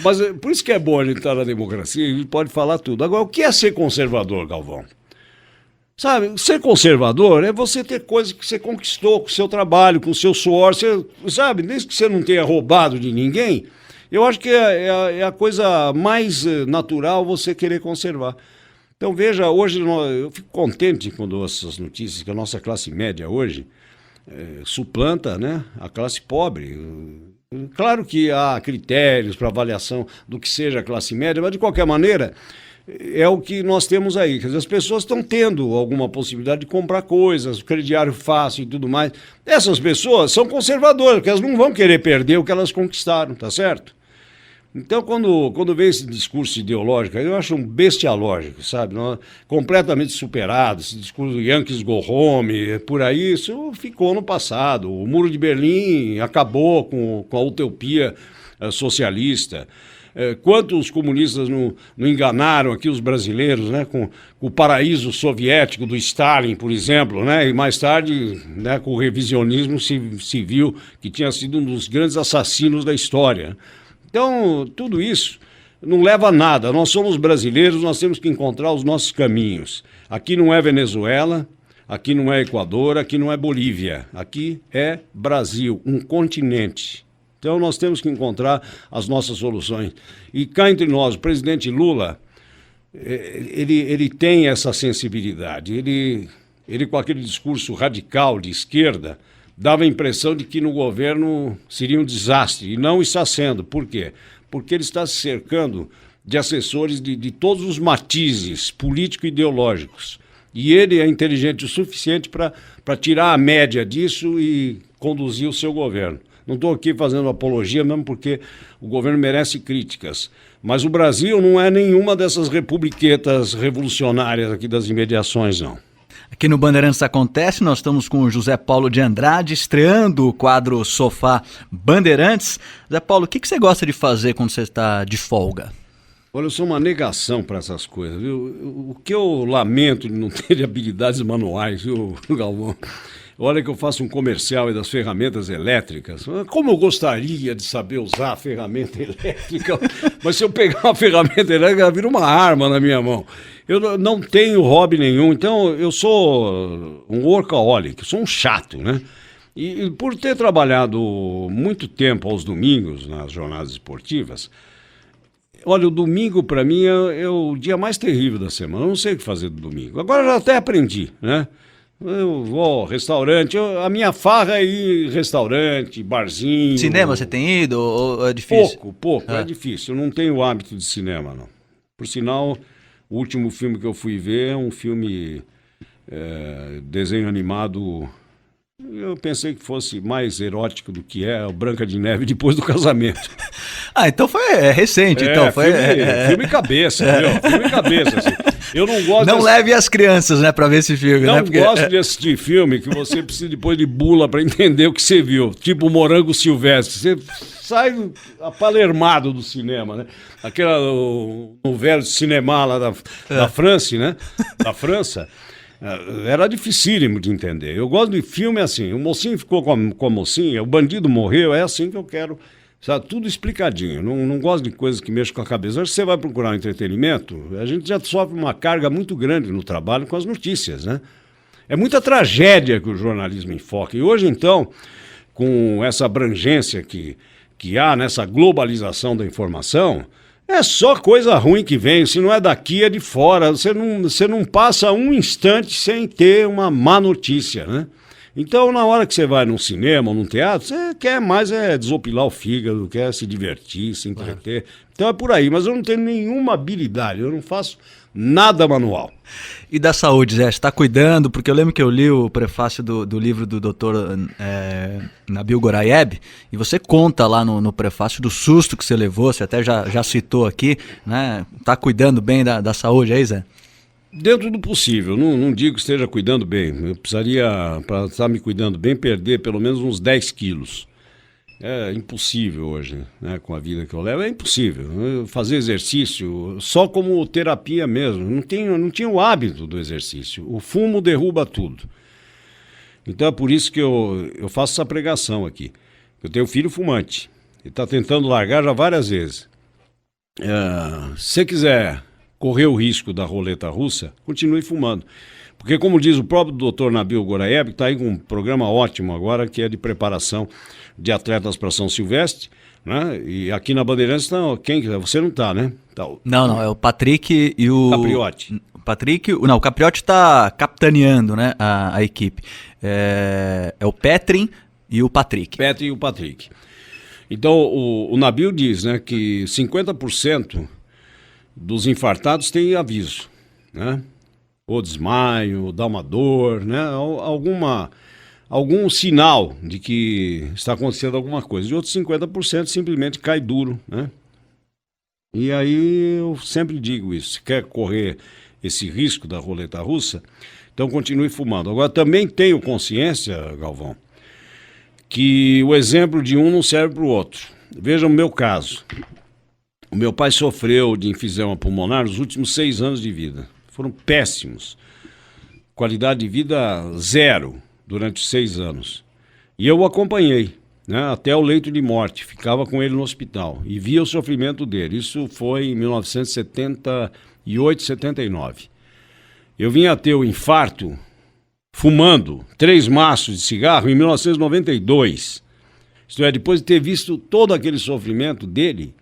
Mas por isso que é bom a gente estar na democracia, a gente pode falar tudo. Agora, o que é ser conservador, Galvão? Sabe, ser conservador é você ter coisas que você conquistou com o seu trabalho, com o seu suor, sabe, desde que você não tenha roubado de ninguém, eu acho que é a coisa mais natural você querer conservar. Então veja, hoje eu fico contente quando ouço essas notícias que a nossa classe média hoje suplanta, né, a classe pobre. Claro que há critérios para avaliação do que seja a classe média, mas de qualquer maneira é o que nós temos aí. Quer dizer, as pessoas estão tendo alguma possibilidade de comprar coisas, crediário fácil e tudo mais. Essas pessoas são conservadoras, porque elas não vão querer perder o que elas conquistaram, tá certo? Então, quando vem esse discurso ideológico, eu acho um bestialógico, sabe? Completamente superado, esse discurso do Yankees go home, por aí, isso ficou no passado. O Muro de Berlim acabou com a utopia socialista. Quantos comunistas não enganaram aqui os brasileiros, né, com o paraíso soviético do Stalin, por exemplo, né, e mais tarde, né, com o revisionismo se viu que tinha sido um dos grandes assassinos da história. Então, tudo isso não leva a nada. Nós somos brasileiros, nós temos que encontrar os nossos caminhos. Aqui não é Venezuela, aqui não é Equador, aqui não é Bolívia. Aqui é Brasil, um continente. Então nós temos que encontrar as nossas soluções. E cá entre nós, o presidente Lula, ele tem essa sensibilidade. Ele com aquele discurso radical de esquerda, dava a impressão de que no governo seria um desastre. E não está sendo. Por quê? Porque ele está se cercando de assessores de todos os matizes político-ideológicos. E ele é inteligente o suficiente para tirar a média disso e conduzir o seu governo. Não estou aqui fazendo apologia, mesmo porque o governo merece críticas. Mas o Brasil não é nenhuma dessas republiquetas revolucionárias aqui das imediações, não. Aqui no Bandeirantes Acontece, nós estamos com o José Paulo de Andrade, estreando o quadro Sofá Bandeirantes. Zé Paulo, o que você gosta de fazer quando você está de folga? Olha, eu sou uma negação para essas coisas, viu? O que eu lamento de não ter habilidades manuais, viu, Galvão? Olha que eu faço um comercial aí das ferramentas elétricas. Como eu gostaria de saber usar a ferramenta elétrica, mas se eu pegar uma ferramenta elétrica, ela vira uma arma na minha mão. Eu não tenho hobby nenhum, então eu sou um workaholic, sou um chato, né? E por ter trabalhado muito tempo aos domingos nas jornadas esportivas, olha, o domingo para mim é o dia mais terrível da semana. Eu não sei o que fazer do domingo. Agora eu já até aprendi, né? Eu vou ao restaurante, a minha farra é ir em restaurante, barzinho. Cinema você tem ido ou é difícil? Pouco, é difícil. Eu não tenho o hábito de cinema, não. Por sinal, o último filme que eu fui ver é um filme desenho animado. Eu pensei que fosse mais erótico do que é o Branca de Neve depois do casamento. Ah, então foi recente. Então foi filme cabeça, viu? Filme cabeça, assim. Eu não gosto Não leve as crianças, né, pra ver esse filme, não né? Porque... gosto de assistir filme que você precisa depois de bula pra entender o que você viu. Tipo Morango Silvestre. Você sai apalermado do cinema, né? No velho cinema lá da França, né? Da França. Era dificílimo de entender. Eu gosto de filme assim. O mocinho ficou com a mocinha, o bandido morreu, é assim que eu quero. Sabe, tudo explicadinho. Não gosto de coisas que mexam com a cabeça. Acho que você vai procurar um entretenimento, a gente já sofre uma carga muito grande no trabalho com as notícias, né? É muita tragédia que o jornalismo enfoca. E hoje, então, com essa abrangência que há nessa globalização da informação, é só coisa ruim que vem. Se não é daqui, é de fora. Você não passa um instante sem ter uma má notícia, né? Então, na hora que você vai num cinema ou num teatro, você quer mais desopilar o fígado, quer se divertir, se entreter. Então é por aí, mas eu não tenho nenhuma habilidade, eu não faço nada manual. E da saúde, Zé, você está cuidando? Porque eu lembro que eu li o prefácio do livro do Dr. Nabil Goraieb, e você conta lá no prefácio do susto que você levou, você até já citou aqui, né? Tá cuidando bem da saúde aí, Zé? Dentro do possível, não digo que esteja cuidando bem. Eu precisaria, para estar me cuidando bem, perder pelo menos uns 10 quilos. É impossível hoje, né? Com a vida que eu levo, é impossível. Fazer exercício só como terapia mesmo. Não tinha o hábito do exercício. O fumo derruba tudo. Então é por isso que eu faço essa pregação aqui. Eu tenho um filho fumante. Ele está tentando largar já várias vezes. Se você quiser correr o risco da roleta russa, continue fumando. Porque, como diz o próprio Dr. Nabil Goraieb, que está aí com um programa ótimo agora, que é de preparação de atletas para São Silvestre, né? E aqui na Bandeirantes, quem quiser, você não está, né? Tá, Não, é o Patrick e o... Capriotti. O Capriotti está capitaneando, né, a equipe. É o Petrin e o Patrick. Petrin e o Patrick. Então, o Nabil diz, né, que 50% dos infartados têm aviso, né? Ou desmaio, ou dá uma dor, né? Algum sinal de que está acontecendo alguma coisa. E outros 50% simplesmente cai duro, né? E aí eu sempre digo isso, se quer correr esse risco da roleta russa, então continue fumando. Agora também tenho consciência, Galvão, que o exemplo de um não serve para o outro. Veja o meu caso. O meu pai sofreu de enfisema pulmonar nos últimos 6 anos de vida. Foram péssimos. Qualidade de vida 0 durante 6 anos. E eu o acompanhei, né, até o leito de morte. Ficava com ele no hospital e via o sofrimento dele. Isso foi em 1978, 79. Eu vim a ter o infarto fumando 3 maços de cigarro em 1992. Isto é, depois de ter visto todo aquele sofrimento dele,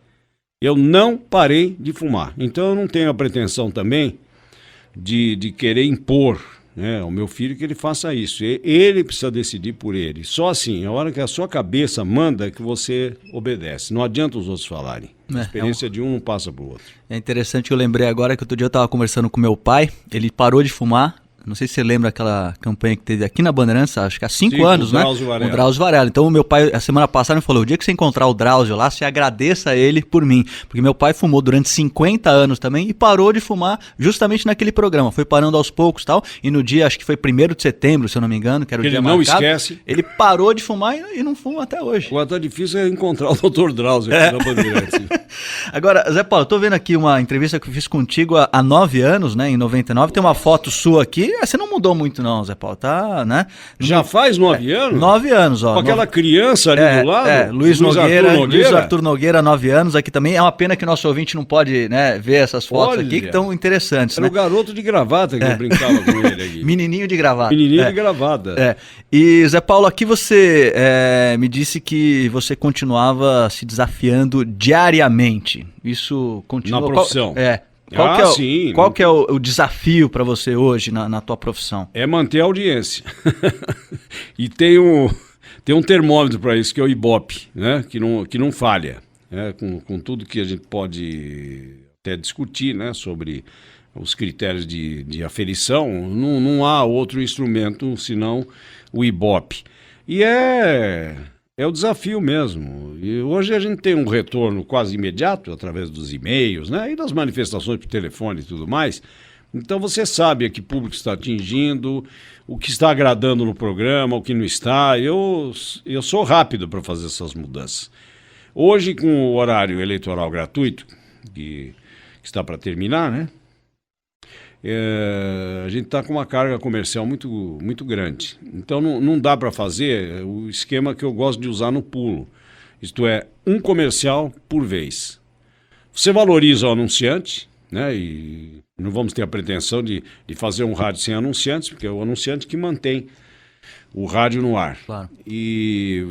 eu não parei de fumar. Então eu não tenho a pretensão também de querer impor, né, ao meu filho que ele faça isso. Ele precisa decidir por ele. Só assim, a hora que a sua cabeça manda, que você obedece. Não adianta os outros falarem. A experiência de um não passa para o outro. É interessante que eu lembrei agora que outro dia eu estava conversando com meu pai, ele parou de fumar. Não sei se você lembra aquela campanha que teve aqui na Bandeirantes, acho que há 5 anos, né? O Drauzio Varela. Então o meu pai, a semana passada, me falou, o dia que você encontrar o Drauzio lá, você agradeça a ele por mim. Porque meu pai fumou durante 50 anos também e parou de fumar justamente naquele programa. Foi parando aos poucos e tal. E no dia, acho que foi 1º de setembro, se eu não me engano, que era o dia marcado. Ele não esquece. Ele parou de fumar e não fuma até hoje. Agora tá difícil encontrar o Dr. Drauzio aqui na Bandeirantes. Agora, Zé Paulo, eu tô vendo aqui uma entrevista que eu fiz contigo há 9 anos, né? Em 99. Tem uma foto sua aqui. Você não mudou muito não, Zé Paulo, tá, né? Já faz 9 anos? 9 anos, ó. Com aquela criança ali do lado? Luiz Arthur Nogueira, 9 anos, aqui também. É uma pena que o nosso ouvinte não pode, né, ver essas fotos aqui, que estão interessantes, Era, né? O garoto de gravata que eu brincava com ele aqui. Menininho de gravata. Menininho de gravata. E, Zé Paulo, aqui você me disse que você continuava se desafiando diariamente. Isso continua... Na profissão. Qual que é o desafio para você hoje na tua profissão? É manter a audiência. E tem um termômetro para isso, que é o Ibope, né? Que não falha. Né? Com tudo que a gente pode até discutir, né? Sobre os critérios de aferição, não há outro instrumento senão o Ibope. E é É o desafio mesmo. E hoje a gente tem um retorno quase imediato através dos e-mails, né? E das manifestações por telefone e tudo mais. Então você sabe a que público está atingindo, o que está agradando no programa, o que não está. Eu sou rápido para fazer essas mudanças. Hoje, com o horário eleitoral gratuito, que está para terminar, né? A gente está com uma carga comercial muito, muito grande. Então não dá para fazer o esquema que eu gosto de usar no pulo. Isto é, um comercial por vez. Você valoriza o anunciante, né? E não vamos ter a pretensão de fazer um rádio sem anunciantes, porque é o anunciante que mantém o rádio no ar. Claro. E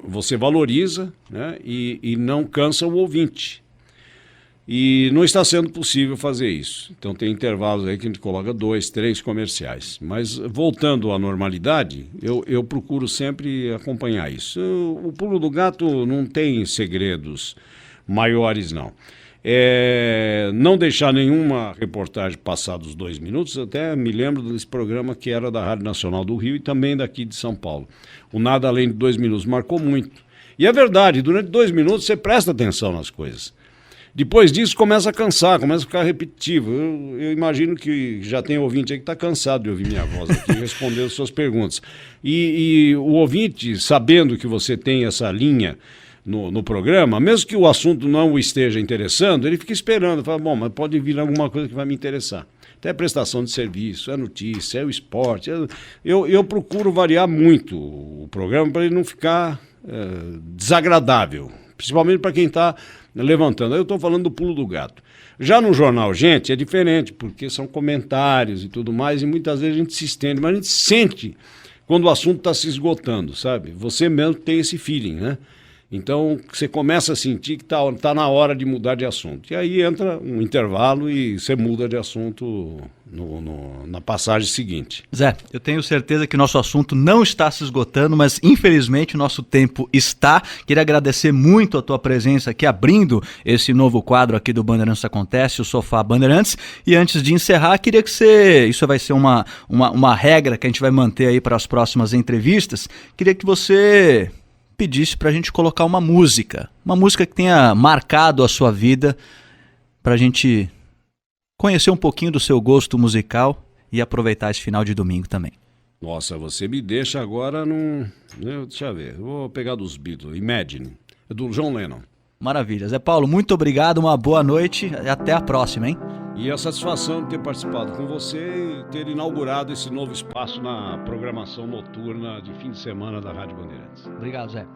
você valoriza, né? E não cansa o ouvinte. E não está sendo possível fazer isso. Então tem intervalos aí que a gente coloca 2, 3 comerciais. Mas voltando à normalidade, eu procuro sempre acompanhar isso. O Pulo do Gato não tem segredos maiores, não. Não deixar nenhuma reportagem passar dos 2 minutos. Até me lembro desse programa que era da Rádio Nacional do Rio e também daqui de São Paulo. O Nada Além de 2 minutos marcou muito. E é verdade, durante 2 minutos você presta atenção nas coisas. Depois disso começa a cansar, começa a ficar repetitivo. Eu imagino que já tem ouvinte aí que está cansado de ouvir minha voz aqui respondendo suas perguntas. E o ouvinte, sabendo que você tem essa linha no programa, mesmo que o assunto não o esteja interessando, ele fica esperando, fala, bom, mas pode vir alguma coisa que vai me interessar. Até a prestação de serviço, é notícia, é o esporte. Eu procuro variar muito o programa para ele não ficar desagradável, principalmente para quem está levantando. Aí eu estou falando do Pulo do Gato. Já no Jornal Gente é diferente, porque são comentários e tudo mais, e muitas vezes a gente se estende, mas a gente sente quando o assunto está se esgotando, sabe? Você mesmo tem esse feeling, né? Então você começa a sentir que tá na hora de mudar de assunto. E aí entra um intervalo e você muda de assunto na passagem seguinte. Zé, eu tenho certeza que nosso assunto não está se esgotando, mas infelizmente o nosso tempo está. Queria agradecer muito a tua presença aqui, abrindo esse novo quadro aqui do Bandeirantes Acontece, o Sofá Bandeirantes. E antes de encerrar, queria que isso vai ser uma regra que a gente vai manter aí para as próximas entrevistas, queria que você pedisse para a gente colocar uma música que tenha marcado a sua vida, para a gente conhecer um pouquinho do seu gosto musical e aproveitar esse final de domingo também. Nossa, você me deixa agora num... Deixa eu ver, eu vou pegar dos Beatles, Imagine, é do John Lennon. Maravilha. Zé Paulo, muito obrigado, uma boa noite e até a próxima, hein? E a satisfação de ter participado com você e ter inaugurado esse novo espaço na programação noturna de fim de semana da Rádio Bandeirantes. Obrigado, Zé.